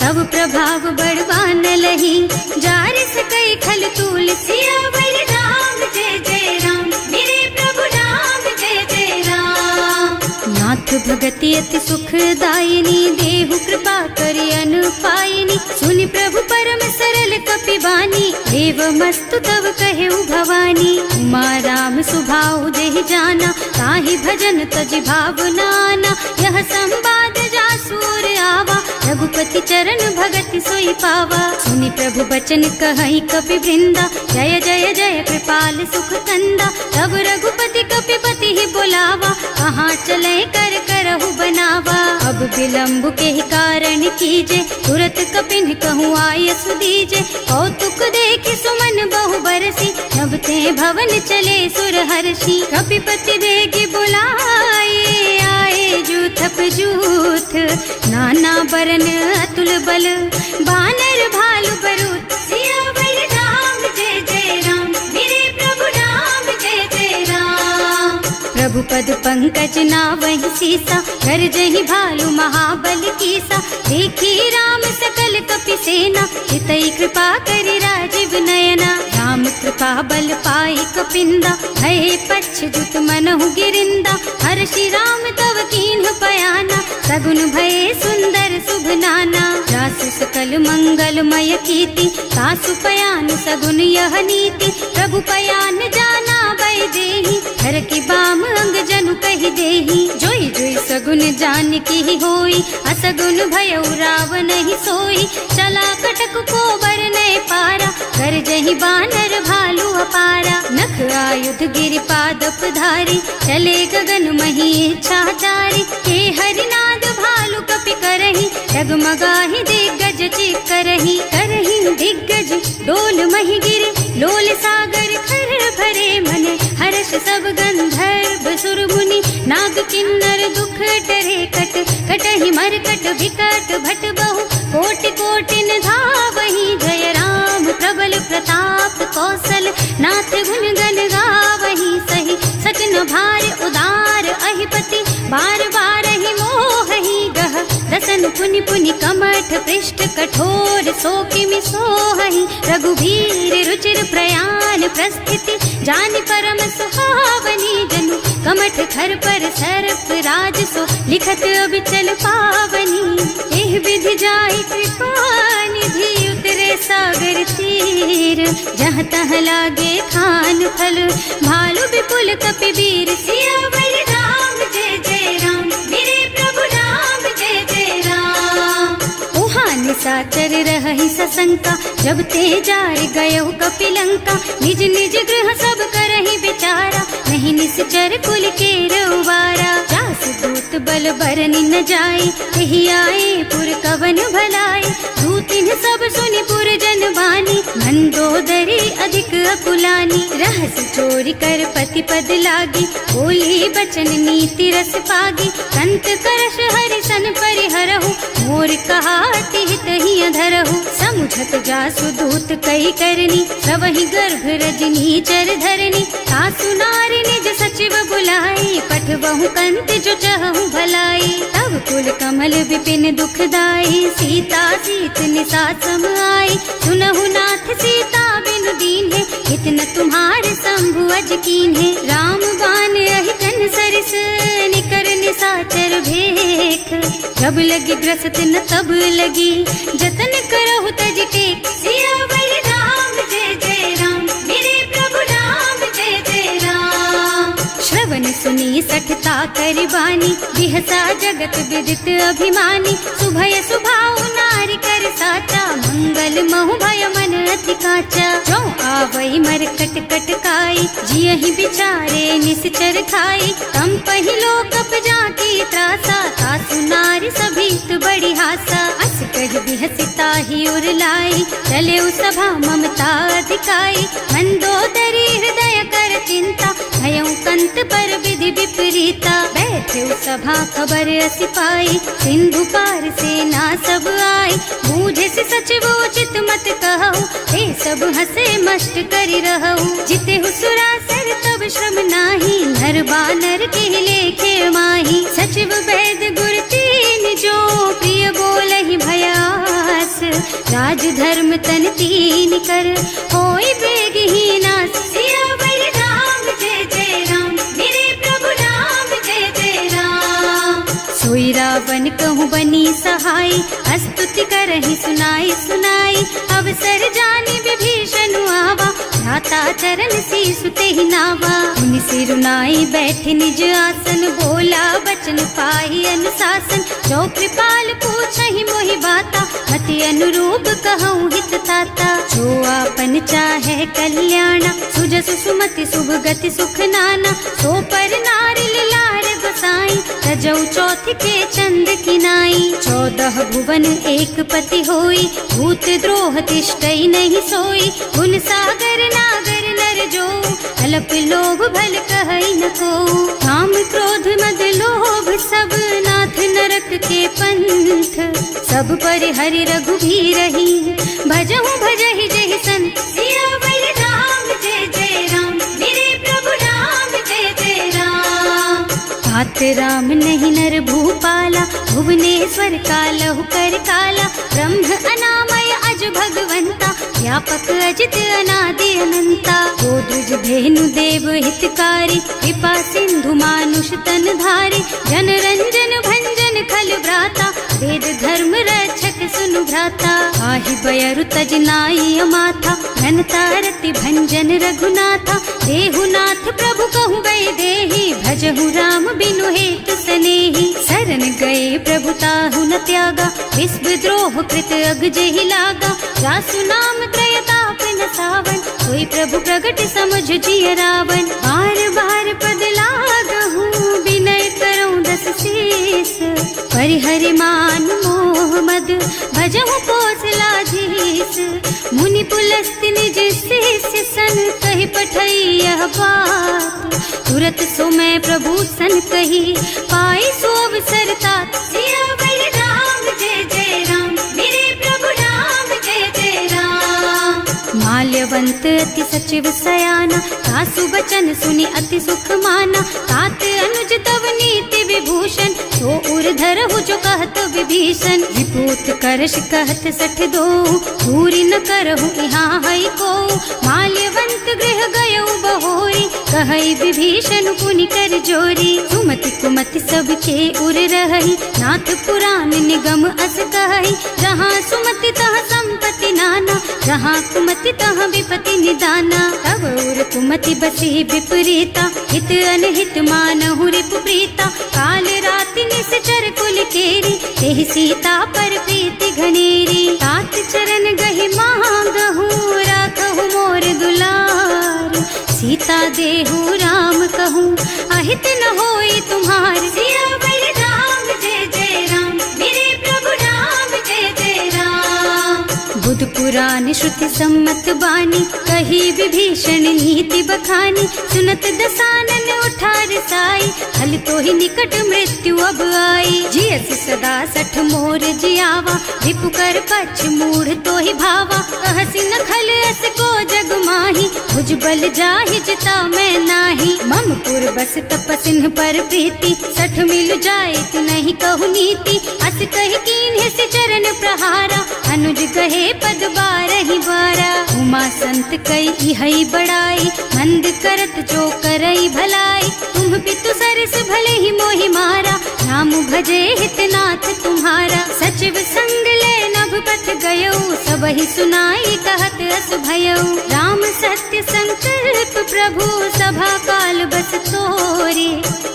तब प्रभाव बड़वान लही, जार सकई खल तूल। सियावर राम, जय जय राम मेरे प्रभु राम, जय जय राम। नाथ भगति अति सुखदायिनी, देहु कृपा करि अनुपायिनी। सुनि प्रभु परम सरल कपि बानी, देव मस्तु तव कहेउ भवानी। उमा राम सुभाउ देहि जाना, ताहि भजन तजि भावनाना। यह संवाद जासुर आवा, रघुपति चरण भगति सोई पावा। सुनि प्रभु बचन कहई कपि वृंदा, जय जय जय कृपाल सुख कंदा। तब रघुपति कपि पति ही बुलावा, कहाँ चले कर करहु बनावा। अब विलंब के ही कारण कीजे, तुरत कपिन कहूँ आयस दीजे। कौतुक देखि सुमन बहु बरसी, नभ ते भवन चले सुर हर्षि। कपिपति देगी बुलाए, आए जूथप जूथ। नाना बरन अतुल बल, बानर भालु बरूथ। सियावर राम, जय जय राम मेरे प्रभु राम, जय जय राम। प्रभु पद पंकज नावहि सीसा, गरजहि भालु महाबल कीसा। देखी राम सकल कपि सेना, चितई कृपा करि राजीव नयना। राम कृपा बल पाई कपिंदा, भय पच्छ जुत मनहु गिरिंदा। हर्षि राम तव कीन्ह पयाना, सगुन भय सुंदर शुभ नाना। जासु सकल मंगलमय कीर्ति, तासु पयान सगुन यह नीति। प्रभु पयान जाना भय देहि, हर की बाम अंग जनु कहि देहि। जोई जोई सगुन जान की होई, असगुन भयउ रावण ही सोई। चला कटक को बरनै पारा, कर जहि बानर भालु अपारा। नख आयुध गिरि पादप धारी, चले गगन मही इच्छाचारी। के हरिनाद भालु कपि करही, डगमगाहि दिग्गज चित करही। करही दिग्गज डोल मही गिरे, लोल सागर खर भरे मने। हर्ष सब गंधर्व सुर मुनि, नाग किन्नर दुख टरे कट। कटहि मरकट विकट भट बहु, कोटि कोटिन धावहि। जय राम प्रबल प्रताप कौशल, नाथ गुण गण गावहि। सही सकन भार उदार अहिपति, बार बार ही मोहहि गह। दसन पुनि पुनि कमठ पृष्ठ, कठोर सो किमि सोहहि। रघुवीर रुचिर प्रयाण प्रस्थिति, जानि परम सुहावनी। जनु कमठ खर पर सर्प राज सो, लिखत अबिचल पावनी। एह विधि जाय कृपा निधि, उतरे सागर तीर। जहाँ तह लागे खान फल, भालु विपुल कपि वीर। सियावर राम, जय जय राम मेरे प्रभु राम, जय जय राम। उहाँ निशाचर रहहि सशंका, जब ते जार गयो कपि लंका। निज निज गृह सब करहि विचारा, नहीं निश्चर कुल के रउवारा। जासु दूत बल बरनि न जाय, एहि आए पुर कवन भलाए। दूत दीन सब सुनि पुरजन बानी, मंदोदरी अधिक अकुलानी। रहस्य चोरी कर पति पद लागी, बोली बचन नीति रस पागी। कंत करश हरि सन परिहरहु, मोर कहाति हित ही अधरहु। समुझत जासु दूत कई करनी, सबहि गर्भ रजनी चर धरनी। सासु नारी निज सचिव बुलाई, पठबहु कंत जो चहु भलाई। तब कुल कमल विपिन दुखदाई, सीता सीत निसा सम आई। सुनहु नाथ सीता बिनु दीन है, इतना तुम्हारे शंभु अज कीन है। राम बान अहितन सरिस, निकर निसाचर भेख। जब लगी ग्रसत न तब लगी, जतन करहु तज टेक। सियावर राम जय जय राम, मेरे प्रभु राम जय जय राम। श्रवण सुनी सठता करबानी, बिहसा जगत विदित अभिमानी। सुभय सुभाउ नारी कर साचा, मंगल महु भय मन अति काचा। जो आवई मर कट कट काई, जियहि विचारे निश्चर खाई। तम पहिलो कप जाकी त्रासा, सासु नारी सभीत बड़ी हासा। अस कह बिहसिता ही उर लाई, चले सभा ममता अधिकाई। मंदोदरी हृदय कर चिंता, भयउ कंत पर विधि विपरीता। बैठे सभा खबर असी पाई, सिंधु पार सेना सब आई। बूझे से सचिव उचित मत कहु, हे सब हसे मस्त करि रहु। जिते हुसुरासर तब श्रम नाही, नर बानर के लेखे माही। सचिव वैद गुर तीन जो, प्रिय बोलहि भयास। राज धर्म तन तीन कर, होई बेगहि नास। सियावर राम जय जय राम, मेरे प्रभु राम जय जय राम। सोई रावण कहूँ बनी सहाय, स्तुति करहि सुनाई सुनाई। अवसर जानी विभीषण आवा, भ्राता चरण शीस तेहि नावा। मुनि सिरुनाई बैठे निज आसन, बोला बचन पाहि अनुशासन। जो कृपाल पूछहि मोहि बाता, मति अनुरूप कहूँ हित ताता। जो आपन चाहे कल्याणा, सुजसु सुमति शुभ गति सुख नाना। सो पर नारी लार बसाई, तजौ चौथ के चंद किनाई। 14 भुवन एक पति होई, भूत द्रोह तिष्ठई नहीं सोई। गुण सागर नागर नर जो, अल्प लोभ भल कहई न को। काम क्रोध मद लोभ सब, नाथ नरक के पंथ। सब पर हरि रघुबीरहि, भजहु भजहि जहि संत। सियावर राम जय जय राम, मेरे प्रभु राम जय जय राम। तात राम नहीं नर भूपाला, भुवनेश्वर कालहु कर काला। ब्रह्म अनामय अज भगवंता, व्यापक अजित अनादि अनंता। गोदुज धेनु देव हितकारी, कृपा सिंधु मानुष तन धारी। जन रंजन भंजन खल भ्राता, वेद धर्म रक्षक सुनु भ्राता। आहि बयरु तज नाई माथा, घनता रति भंजन रघुनाथा। देहुनाथ प्रभु कहु गए देहि, भजहु राम बिनु हेतु सनेहि। शरण गए प्रभु ताहु न त्यागा, विश्व द्रोह कृत अग जेहि लागा। जासु नाम त्रयताप न सावन, सोई प्रभु प्रगट समझ जिय रावण। बार बार पद लागहु, विनय करऊं दस शीस। परिहरि मान मोह मद, भजहु कौशलाधीश। मुनि पुलस्त्य निज शिष्य सन, कहि पठई यह बात। तुरत सो मैं प्रभु सन कही, पाई सो अवसर तात। सियावर राम जय जय राम, मेरे प्रभु राम जय जय राम। माल्यवंत अति सचिव सयाना, सासु बचन सुनि अति सुख माना। तात अनुज तव नीति विभूषण, सो उर धरहु जो कहत विभीषण। विपूत करश कहत सठ दो, दूरी न करहु यहाँ हई को। माल्यवंत गृह गयौ बहोरी, कहई विभीषण पुनि कर जोरी। सुमति कुमति सबके उर रहई, नाथ पुराण निगम अस कहई। जहाँ सुमति तहाँ संपत्ति नाना, जहाँ कुमति तहाँ विपति निदाना। तब उर कुमति बसी विपरीता, हित अनहित मानहु रिपु प्रीता। काल राति निश्चर कुल केरी, तेहि सीता पर प्रीति घनेरी। तात चरण गहि मांगहु, राखहु मोर दुलार। सीता देहु राम कहूँ, अहित न होई तुम्हार। सियावर राम जय जय राम, मेरे प्रभु राम जय जय राम। पुराण श्रुति सम्मत बानी, कही विभीषण नीति बखानी। सुनत दसानन उठा रसाई, हल तो ही निकट मृत्यु अब आई। जियस सदा सठ मोर जियावा, रिपु कर पछ मूढ़ तो ही भावा। कहसी न खल अस को जग माही, भुज बल जाहि जिता मैं नाही। मम पुर बस तपसिन्ह पर प्रीति, सठ मिल जाए तु नहीं कहु नीति। अस कही कीन्ह से चरण प्रहारा, अनुज कहे पद बारहि बारा। उमा संत कई इहई बड़ाई, मंद करत जो करई भलाई। तुम पितु सरस भले ही मोहि मारा, नाम भजे हितनाथ तुम्हारा। सचिव संग ले नभ पथ गयो, सबहि सुनाई कहत अस भयो। राम सत्य संकल्प प्रभु, सभा काल बस तोरे।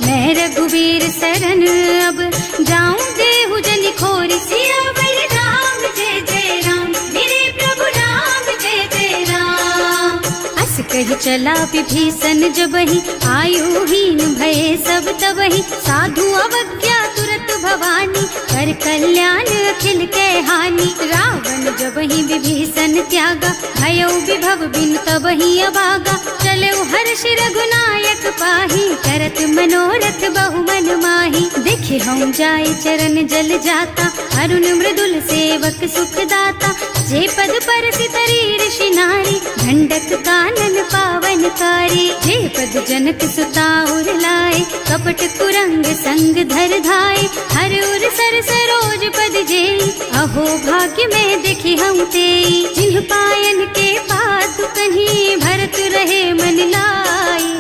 मैं रघुवीर सरन अब, जाऊं देहु जनि खोरि। सियावर राम जय जय राम, मेरे प्रभु राम जय जय राम। अस कही चला विभीषण जबहि, आयुहीन भये सब तबहि। साधु अवज्ञा तुरत भवानी, कर कल्याण अखिल के हानि। रावण जबहि विभीषण त्यागा, भयो विभव बिनु तबहि अभागा। चलो हर्ष रघुनायक पाहि, करत मनोरथ बहु मन माहि। देखे हम जाय चरण जल जाता, अरुण मृदुल सेवक सुख दाता। जे पद पर सितरी ऋषि नारी, ढंडक कानन पावन कारी। जे पद जनक सुता उर लाए, कपट कुरंग संग धर धाय। हर उर सर सरोज पद जेई, अहो भाग्य में देखी हम तेई। जिन्ह पायन के पातु कहीं, भरत रहे मन लाई।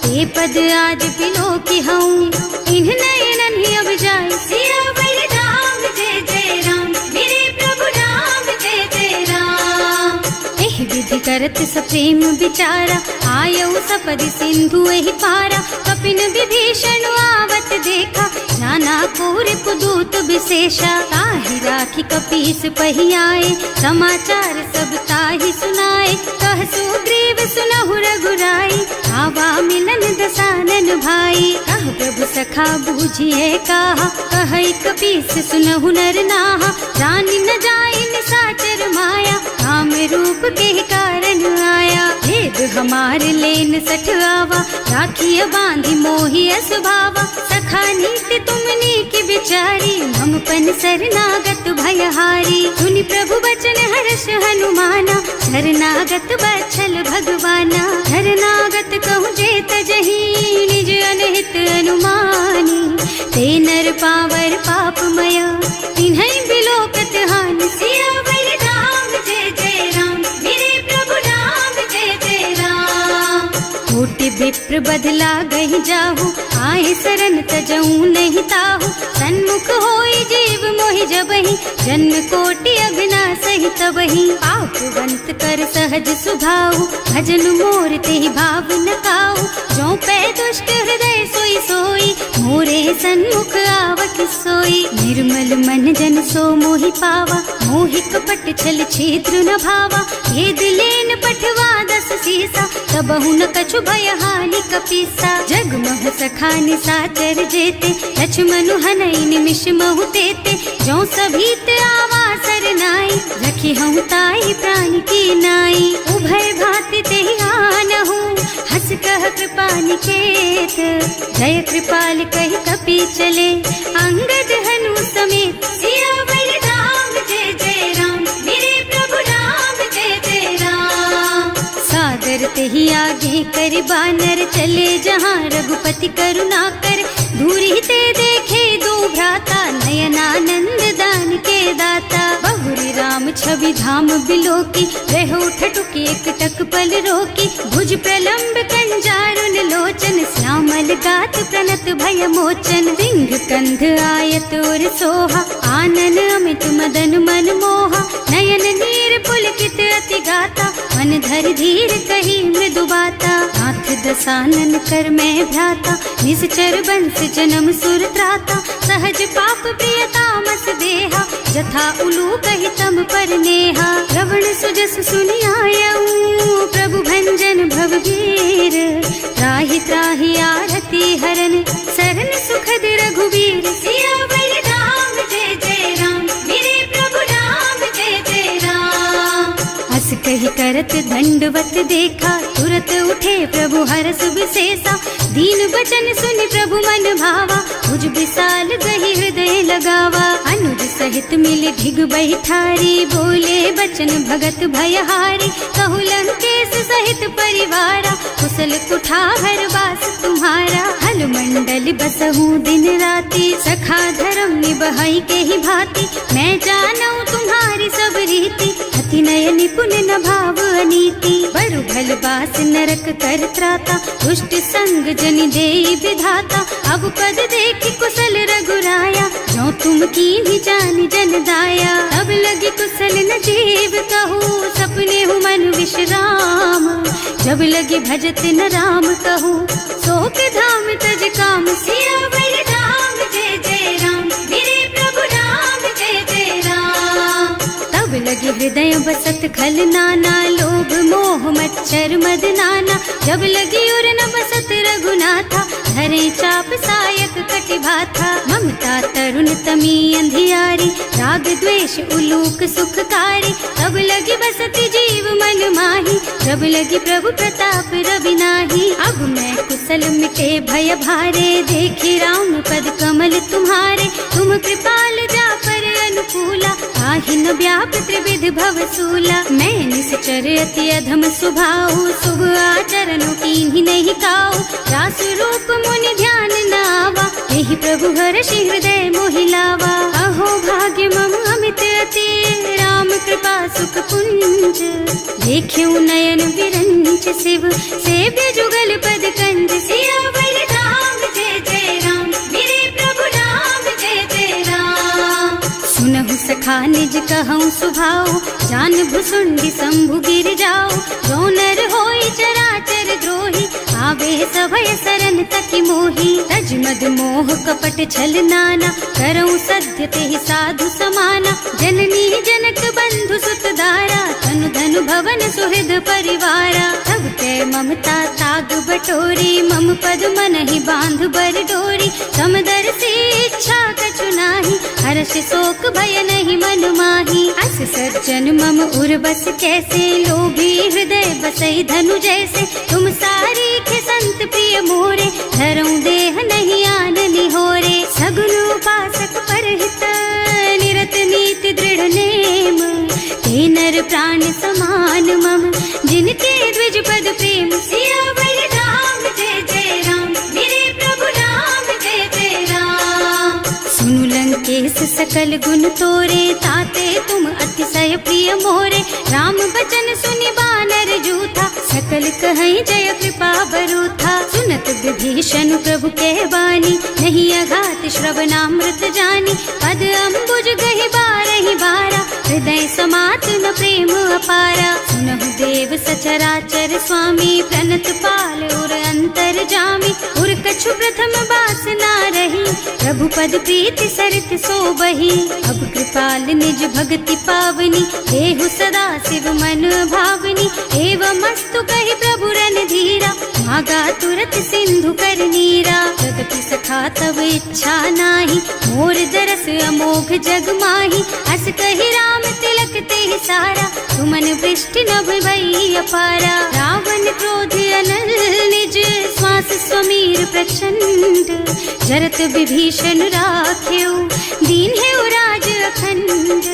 ते पद आज बिलो की हूँ, इन्ह नयनन ही अब जाए। सियावर राम जय जय राम, मेरे प्रभु राम जय जय राम। एह विधि करत सप्रेम विचारा, आयऊ सपदि सिंधु एहि पारा। कपिन विभीषण आवत देखा, नाना कोर पुदूत विशेषा। ताहि राखी कपीस पहि आए, समाचार सब ताहि सुनाए। कह सुग्रीव सुनहु रघुराई, आवा मिलन दसानन भाई। कह प्रभु सखा बूझिए कहा, कहई कपीस सुनहु नर नाहा। जानि न जाय निसाचर माया, काम रूप के कारण आया। भेद हमार लेन सठ आवा, राखिय बांधि मोहि असुभावा। सखा नीति तुमनी की विचारी, हम पन शरणागत भयहारी। सुनि प्रभु बचन हर्ष हनुमाना, शरणागत बछल भगवाना। शरणागत कहूँ जेत जही, निज अनहित अनुमानी। ते नर पावर पापमय, तिन्है बिलोकत हानि। सियावर राम जय जय राम, मेरे प्रभु राम जय जय राम। कोटि विप्र बदला गहि जाहु, आए शरण तजऊ नहीं ताहु। सन्मुख होई जीव मोहि जबहि, जन्म कोटि अघनासहि तबहि। पापवंत कर सहज सुभाऊ, भजन मोर तेहि भाव न काऊ। जो पै दुष्ट हृदय सोई सोई, मोरे सन्मुख आवत सोई। निर्मल मन जन सो मोहि पावा, मोहि कपट छल छिद्र न भावा। भेद लेन पठवा दस सीसा, तबहु न कछु भय हानि कपीसा। जगमह सखा निसाचर जेते, लक्ष्मनु हनई निमिष महु तेते। जो सभीत आवा सरनाई, रखी हूँ ताई प्राण की नाई। उभय भांति तेहि आनहु, हस कह कृपा निकेत। जय कृपाल कहि कपि चले, अंगद हनु समेत। सियावर राम जय जय राम, मेरे प्रभु राम जय जय राम। सादर तेहि आगे कर बानर, चले जहाँ रघुपति करुणा कर। दूरी ते देखे दो भ्राता, नयनानंद दान के दाता। बहुरी राम छवि धाम बिलोकी, रहो ठठुकी एक टक पल रोकी। भुज प्रलंब कंजारुन लोचन, श्यामल गात प्रणत भय मोचन। सिंह कंध आयत और सोहा, आनन अमित मदन मन मोहा। नयन नीर पुलकित अति गाता, मन धर धीर कही मृदु बाता। नाथ दसानन कर मैं भ्राता, निश्चर बंस जन्म सुर त्राता। सहज पाप प्रियतामस देहा, जथा उलू कहि तम पर नेहा। श्रवण सुजस सुनि आयऊ, प्रभु भंजन भवभीर। त्राहि त्राहि आरती हरन, सरन सुखद रघुवीर। सियावर राम जय जय राम, मेरे प्रभु राम जय जय राम। अस करत दंडवत देखा, तुरत उठे प्रभु हरस विशेषा। दीन बचन सुनि प्रभु मन भावा, मुझ विशाल गही हृदय लगावा। अनुज सहित मिल ढिग बैठारी, बोले बचन भगत भयहारी। कहु लंकेश सहित परिवारा, कुशल कुठार वास तुम्हारा। हल मंडल बसहु दिन राति, सखा धर्म निबहाई के ही भांति। मैं जानू तुम्हारी सब रीति, अति नय निपुण न भाव अनीति। बरु भल बास नरक कर त्राता, दुष्ट संग जनि देई विधाता। अब पद देखि कुशल रघुराया, जो तुम कीन्ही जानि जन दाया। अब लगी कुशल न जीव कहू, सपने हूँ मन विश्राम। जब लगी भजत न राम कहू, शोक धाम तज काम। सियावर राम जय जय राम, मेरे प्रभु राम जय जय राम। तब लगी हृदय बसत खल नाना, लोभ मोह मच्छर मद नाना। जब लगी उर न बसत रघुनाथा, धरे चाप सायक कटिभाथा। ममता तरुण तमी अंधियारी, राग द्वेष उलूक सुखकारी। तब लगी बसती जीव मन माही, जब लगी प्रभु प्रताप रवि नाही। अब मैं कुशल मिटे भय भारे, देखी राम पद कमल तुम्हारे। तुम कृपाल जा पर अनुकूला, आहि न व्याप त्रिविध भव सूला। मैं निश्चर अति अधम स्वभाव, शुभ आचरण कीन्ही नहीं काऊ। रास रूप मुनि ध्यान न आवा, यही प्रभु हर्षि हृदय मोहि लावा। अहो भाग्य मम अमित अति, राम कृपा सुख पुंज। देख्यऊ नयन विरंच शिव, सेव्य जुगल पद कंज। सियावर राम जय जय राम, मेरे प्रभु राम जय जय राम। सुनहु सखा निज कहऊँ सुभाऊ, जान भुसुंडी शंभु गिर जाऊ। जो नर होई चराचर द्रोही, आवे सभय सरन तकी मोही। तज मद मोह कपट छल नाना, करऊँ सत्य तेहि साधु समाना। जननी जनक बंधु सुत दारा, तनु धनु भवन सुहृद परिवारा। तब ते ममता ताग बटोरी, मम पद मन ही बांध बर डोरी। समदर्शी इच्छा कछु नाही, हर्ष शोक भय नहीं मन माही। अस सज्जन मम उर बस कैसे, लोभी हृदय बसई धनु जैसे। तुम सारी के संत प्रिय मोरे, धरऊं देह नहीं आन निहोरे। सगुन उपासक परहित, निरत नीति दृढ़ नेम। ते नर प्राण समान मम, जिनके द्विज पद प्रेम। सियावर राम जय जय राम, मेरे प्रभु राम जय जय राम। सुनु लंकेश सकल गुण तोरे, ताते तुम अतिशय प्रिय मोरे। राम बचन सुनि बानर जूथा, सकल कहई जय कृपा बरूथा। सुनत विभीषण प्रभु के बानी, नहीं अघात श्रवणामृत जानी। पद अम्बुज गहि बारहि बारा, हृदय समात न प्रेम अपारा। सुनहु देव सचराचर स्वामी, प्रणत पाल उर अंतर जामी। उर कछु प्रथम बास ना रही, प्रभु पद प्रीति सरित सोबही। अब कृपाल निज भक्ति पावनी, देहु सदा शिव मन भावनी। एवं मस्तु कहि प्रभु रन धीरा, मागा तुरत सिंधु कर नीरा। जगति सखा तब इच्छा नाही, मोर दरस अमोघ जग माही। अस कहि राम तिलक तेहि सारा, तुमन वृष्टि नभ भई अपारा। रावण क्रोध अनल निज, श्वास स्वमीर प्रचंड। जरत विभीषण राख्यो, दीन है राज अखंड।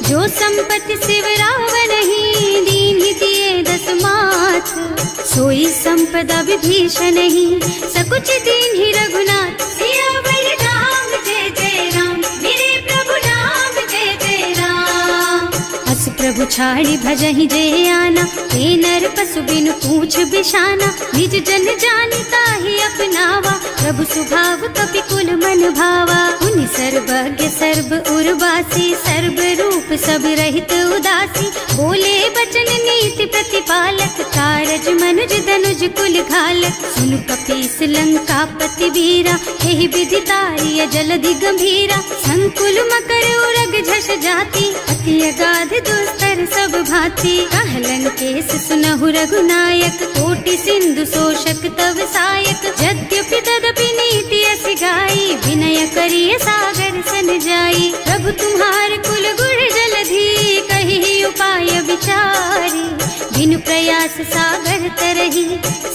जो संपत्ति शिव रावण ही, दीन ही दिए दस माथ। सोई संपदा विभीषण ही, सकुच दीन ही रघुनाथ। सियावर राम जय जय राम, मेरे प्रभु राम जय जय राम। अस प्रभु छाड़ी भजहि जय आना, ते नर पशु बिनु पूछ बिशाना। निज जन जानि ताहि अपनावा, प्रभु स्वभाव कपि कुल मन भावा। उनि सर्वज्ञ सर्व उर्वासी, सर्व रूप सब रहित उदासी। बोले बचन नीति प्रतिपालक, कारज मनुज धनुज कुल घालक। सुनु कपीस लंका पति वीरा, यही विधि तारिय जलधि गंभीरा। संकुल मकर उरग झष जाति, अति अगाध दुस्तर सब भांति। कह लंकेश सुनहु रघुनायक, कोटि सिंधु शोषक तव सायक। यद्यपि तदपि नीति अस गाई, विनय करिय सागर सन जाई। प्रभु तुम्हार कुल गुण जलधि, कहि उपाय विचारी। प्रयास सागर तरही,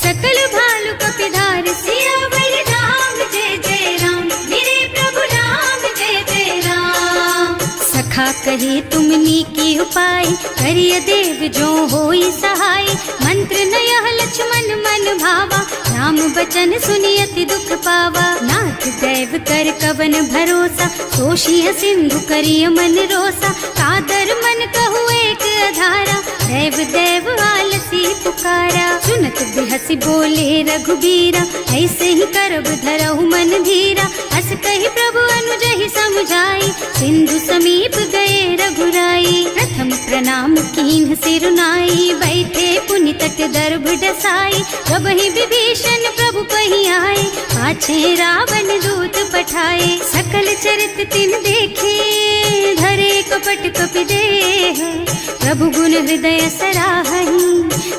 सकल भालु कपिधार सियावर राम जय जय राम, मेरे प्रभु राम जय जय राम। सखा कहे तुमनी की उपाय, करिय देव जो होई सहाय, मंत्र न यह लक्ष्मण मन भावा, राम बचन सुनि अति दुख पावा। नाथ दैव कर कवन भरोसा, तोषिय सिंधु करिय मन रोसा, कादर मन कहु एक अधारा, देव देव आलसी पुकारा। सुनत बिहसी बोले रघुबीरा, ऐसे ही करब धरहु मन धीरा, अस कही प्रभु अनुजहि समझाई, सिंधु समीप गए रघुराई। प्रथम प्रणाम कीन्ह सिरुनाई, बैठे पुनि तट दर्भ डसाई, जब ही विभीषण प्रभु पही आए, पाछे रावण दूत पठाए। सकल चरित तिन देखे, धरे कपट कपि देह, प्रभु गुण हृदय सराहहि,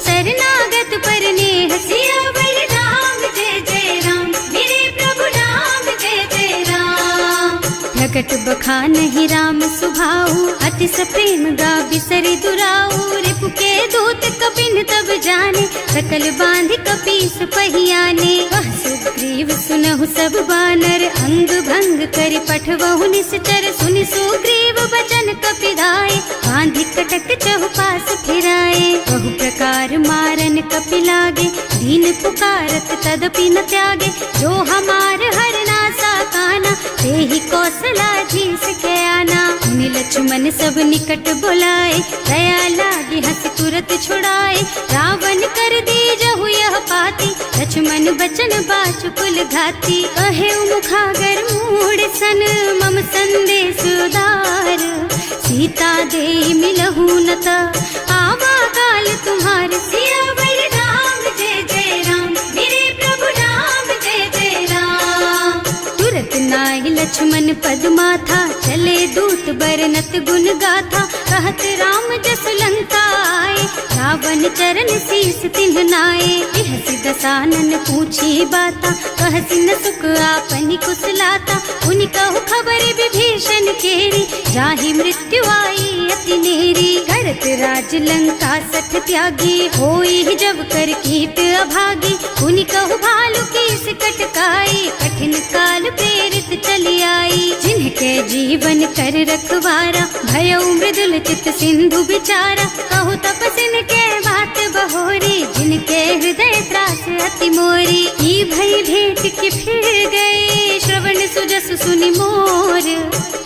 शरणागत पर नेह। सियावर राम जय जय राम, मेरे प्रभु राम जय जय राम। प्रकट बखानहि राम सुभाऊ, अति सप्रेम गा बिसरि दुराऊ, रिपु के दूत कपिन तब जाने, सकल बांध कपीस पहियाने। वह सुग्रीव सुनहु सब बानर, अंग भंग करि पठवहु निश्चर, सुनि सुग्रीव बचन कपिधाय, बांधि कटक चहुपास फिराए। बहु प्रकार मारन कपि लागे, दीन पुकारत तदपि न त्यागे, जो हमार हरना सा काना, तेहि कौशलाधीश के आना। मुनि लक्ष्मण सब निकट बुलाए, दया लागी हंस तुरत छुड़ाए, रावण कर दीजहु यह पाती, लक्ष्मण बचन बाचु कुल घाती। कहे मुखागर मूढ़ सन, मम संदेश उदार, सीता दे मिलहु नत, आवा काल तुम्हार। सियावर राम जय जय राम, मेरे प्रभु राम जय जय राम। तुरत नाहि लक्ष्मण पद माथा, चले दूत बरनत गुण गाथा, कहत राम जस लंका आए, रावण चरण शीस तिन्ह नाए। बिहसि दसानन पूछी बाता, कहसि न सुख आपनि कुशलाता, उनि कहु खबर विभीषण केरी, जाहि मृत्यु आई अति नेरी। करत राज लंका सठ त्यागी, होई जब कर कीट अभागी, उनि कहु भालु कीस कटकाई, कठिन काल प्रेरित चली आई। जिनके जीवन कर रखवारा, भयउ मृदुल चित सिंधु बिचारा, कहु तपसिन के बात बहोरी, जिनके हृदय त्रास अति मोरी। ई भई भेंट के फिर गए, श्रवण सुजस सुनि मोर,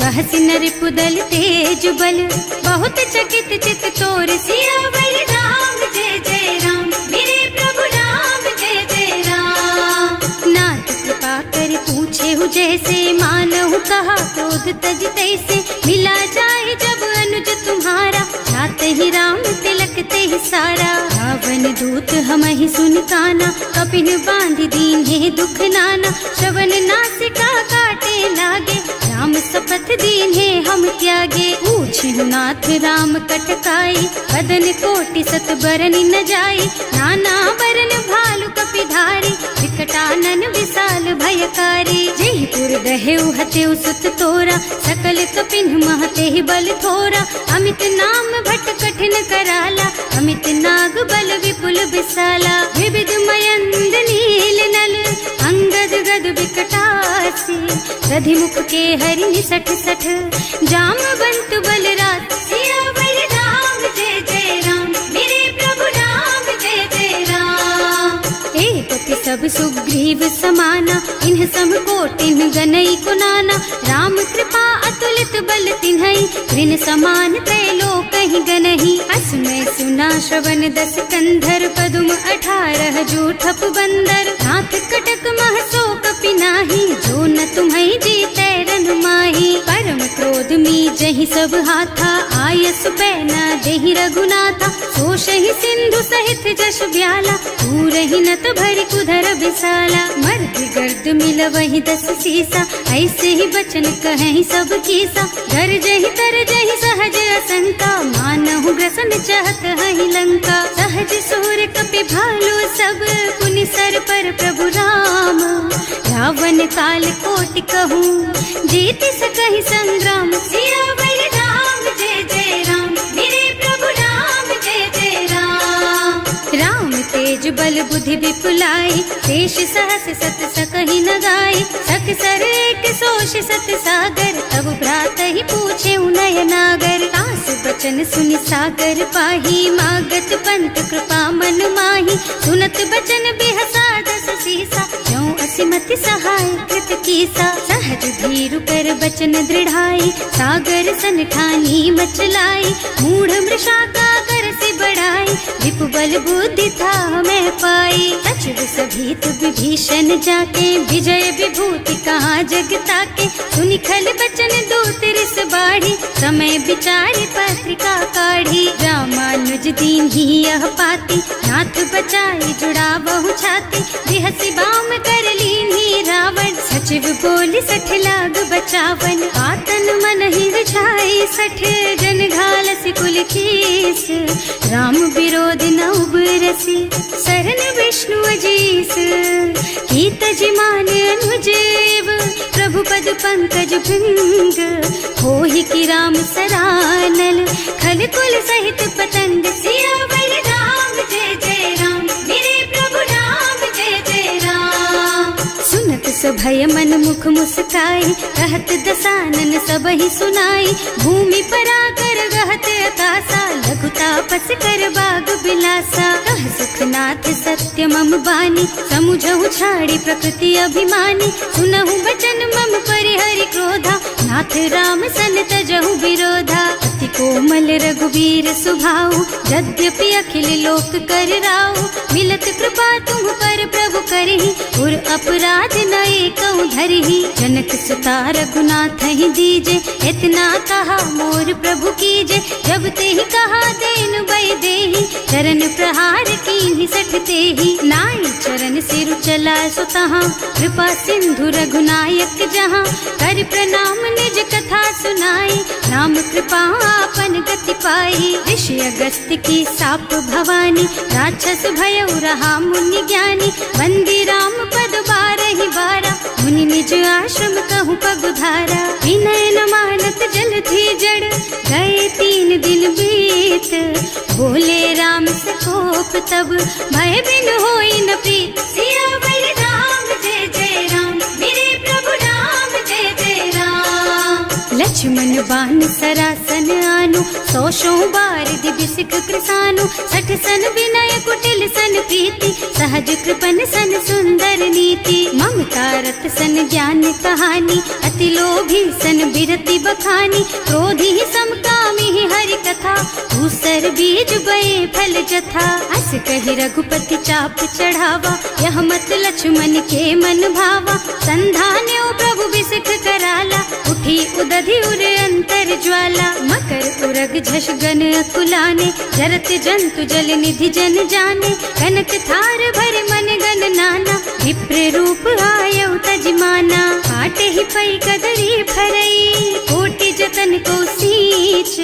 कहसि नरिपु दल तेज बल, बहुत चकित चित तोर। सियावर राम जय जय राम, मेरे प्रभु राम जय जय राम। नाथ कृपा कर पूछे हु जैसे, मानहु कहा क्रोध तज तैसे, मिला जाए जब अनुज तुम्हारा, जाते ही राम तिलक ते सारा। रावण दूत हमहि सुन काना, कपिन बांधि दीन है दुख नाना, श्रवण नासिका काटे लागे, राम शपथ दीन है हम त्यागे। पूछहु नाथ राम कटकाई, बदन कोटि सत बरन न जाई, नाना बरन भालु कपिधारी, विकटानन विशाल भयकारी। जेहि पुर दहेउ हतेउ सुत तोरा, सकल कपिन महते ही बल थोरा, अमित नाम भट कठिन कराला, अमित नाग बल विपुल विशाला। विविध मयंद नील नल, अंगद गद विकटासी, दधि मुख के हरि निसठ सठ, जामवंत बलराज। सियावर राम जय जय राम, मेरे प्रभु राम जय जय राम। एक सब सुग्रीव समाना, इन्ह सम कोटिन गनई कुनाना, राम कृपा अतुलित बल तिन्हई, ऋण समान त्रैलोकहि गनहि। अस में सुना श्रवण दस कंधर, पदुम 18 जूठप बंदर, नाथ कटक मह सो कपि नाही, जो न तुम्हई जीतै रन माही। परम क्रोध मी जहि सब हाथा, आयस पैना देहि रघुनाथा, सोषहि सिंधु सहित जश ब्याला, पूरहि नत भरि कुधर विशाला। मर्द गर्द मिलवहि 10 सीसा, ऐसे ही बचन कहें सब कीसा, गरजहि तरजहि सहज असंका, मानहु ग्रसन चाहत हहि लंका। सहज सूर कपि भालु सब, पुनि सर पर प्रभु राम, रावण काल कोटि कहूँ, जीत सकहि संग्राम। सियावर राम जय जय राम, मेरे प्रभु राम जय जय राम। तेज बल बुद्धि विपुलाई, शेष सहस सत सकहि न गाय, सख सर एक सोष सत सागर, तब भ्रात ही पूछे उनय नागर। तास बचन सुनि सागर पाही, मागत पंत कृपा मन माही, सुनत बचन बिहसा दस सीसा, ज्यों असिमति सहाय कृत कीसा। सहज धीरु कर बचन दृढ़ाई, सागर सन ठानी मचलाई, मूढ़ मृषा का कर से बढ़ाई, विपु बल बुद्धि था मैं पाई। सचिव सभीत विभीषण जाके, विजय विभूति कहाँ जग ताके, सुनि खल बचन दूत रिस बाढ़ी, समय विचारि पत्रिका काढ़ी। रामानुज दीन ही यह पाती, नाथ बचाई जुड़ावहु छाती, बिहसी बाम कर लीन्ही रावण, सचिव बोली सठ लाग बचावन। आतन मन ही रिझाई सठ, जन घालसी कुल कीस, राम विरोध न उबरसी, सरन विष्णु अजीस। कीत जिमान अनुजेव, प्रभु पद पंकज भृंग, होहि की राम सरानल, खल कुल सहित पतंग। सियावर राम जय जय राम, मेरे प्रभु राम जय जय राम। सुनत सभय मन मुख मुस्काई, कहत दसानन सबहि सुनाई, भूमि पराकर गहत अकासा, लघु तापस कर बाग बिलासा। कह सुखनाथ सत्य मम बानी, समुझहु छाड़ी प्रकृति अभिमानी, सुनहु बचन मम परिहरि क्रोधा, नाथ राम सन तजहु विरोधा। अति कोमल रघुवीर सुभाऊ, यद्यपि अखिल लोक कर राऊ, मिलत कृपा तुम पर प्रभु करहि, उर अपराध न एकहु धरहि। जनक सुता रघुनाथ ही दीजे, इतना कहा मोर प्रभु कीजे, जब ते ही कहा देन बई देहि, चरण प्रहार कीन्हि सठ तेहि। नाई चरण सिरु चला सो तहाँ, कृपा सिंधु रघुनायक जहाँ, कर प्रणाम निज कथा सुनाई, राम कृपा आपन गति पाई। ऋषि अगस्त्य की साप भवानी, राक्षस भयउ रहा मुनि ज्ञानी, बंदी राम पद बारहि बारा, मुनि निज आश्रम कहूँ पगुधारा। विनय न मानत जल थी जड़, गए 3 दिन बीत, बोले राम से कोप तब, भय बिन होई न प्रीत। सियावर राम जय जय राम, मेरे प्रभु राम जय जय राम। लक्ष्मण बान सरासन आनु, 100 बार दिव्य सिख कृसानु, 60 सन विनय कुटिल सन प्रीति, सहज कृपन सन सुंदर नीति। ममता रत सन ज्ञान कहानी, अति लोभी सन बिरति बखानी, क्रोधी समकामी हरि कथा, दूसर बीज बये फल जथा। अस कहि रघुपति चाप चढ़ावा, यह मत लक्ष्मण के मन भावा, संधान्यो प्रभु बिसिख कराला, उठी उदधि उर अंतर ज्वाला। मकर उरग झष गन अकुलाने, जरत जंतु जल निधि जन जाने, कनक थार भर मन गन नाना, विप्र रूप आयउ तजमाना। काटे ही पई कदरी फरई, कोटि जतन को सींच,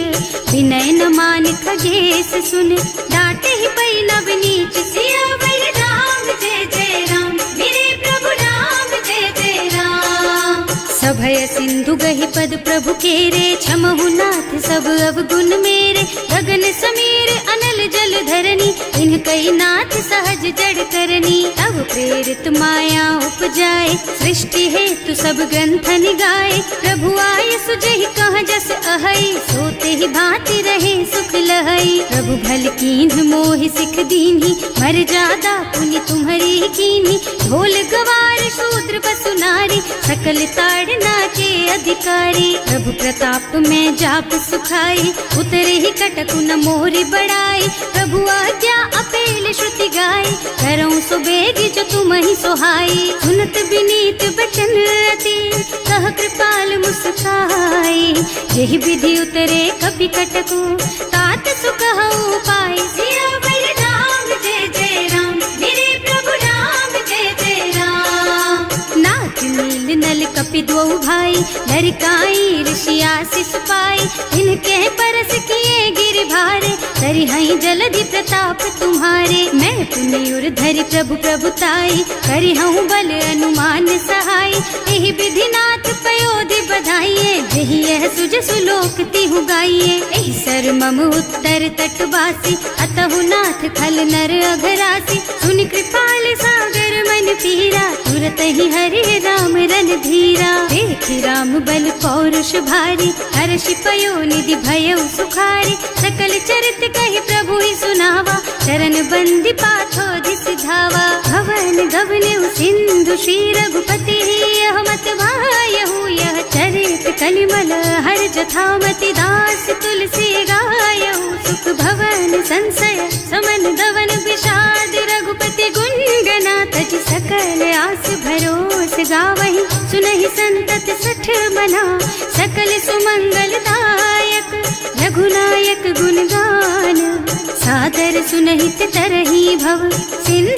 विनय न मान खगेश सुन, डांटे ही पई नव नीच। सियावर राम जय जय राम, मेरे प्रभु राम जय जय राम। सभय सिंधु गहि पद प्रभु केरे, क्षमहु नाथ सब अवगुण मेरे, गगन समीर अनल जल धरनी, इनकई नाथ सहज जड़ करनी। तब प्रेरित माया उपजाए, सृष्टि हेतु सब ग्रंथ निगाए, प्रभु आय सुजहि कह जस अहै, सोते ही भांति रहे सुख लहै। प्रभु भल कीन्ह मोहि सिख दीन्ही, मर जादा पुनि तुम्हरी कीन्ही, ढोल गवार शूद्र पशु नारी, सकल ताड़ना के अधिकारी। प्रभु प्रताप में जाप सुखाई, उतरे ही कटकु न मोरि बड़ाई, प्रभु आज्ञा अपेल श्रुति गाय, करऊं सो बेगी जो तुम ही सोहाई। सुनत विनीत बचन अति, कह कृपाल मुस्काई, यही विधि उतरे कपि कटकु, तात सुकहु पाई। सियावर राम जय जय राम, मेरे प्रभु राम जय जय राम। नाथ नील नल कपि द्वौ भाई, लरिकाई ऋषि आशीष पाई, इनके परस किए गिर भारे, तरिहई जलधि प्रताप तुम्हारे। मैं पुनि उर धरि प्रभु प्रभुताई, करिहऊँ बल अनुमान सहाय, एहि विधिनाथ पयोधि बधाइए, जहि यह सुज सुलोक तिहु गाइए। एहि कर मम उत्तर तटवासी, अतहु नाथ खल नर अघरासी। सुनि कृपाल सागर मन पीरा, तुरत ही हरि राम रन धीरा। देखि राम बल पौरुष भारी, हर्षि पयो निधि भयउ सुखारी। सकल चरित कहि प्रभु ही सुनावा, चरण बंदी पाथो दिस धावा। भवन गबनेउ सिंधु श्री रघुपति, यह मत वायहु यह चरित कलिमल हर जथामति। दास तुलसी गायहु, सुख भवन संशय समन दवन विषाद। रघुपति गुण गना तज सकल आस भरोस गावहि। सुनहि संतत सठ मना, सकल सुमंगल दायक। रघुनायक गुण गान, सादर सुनहित तरहि भव। सिंधु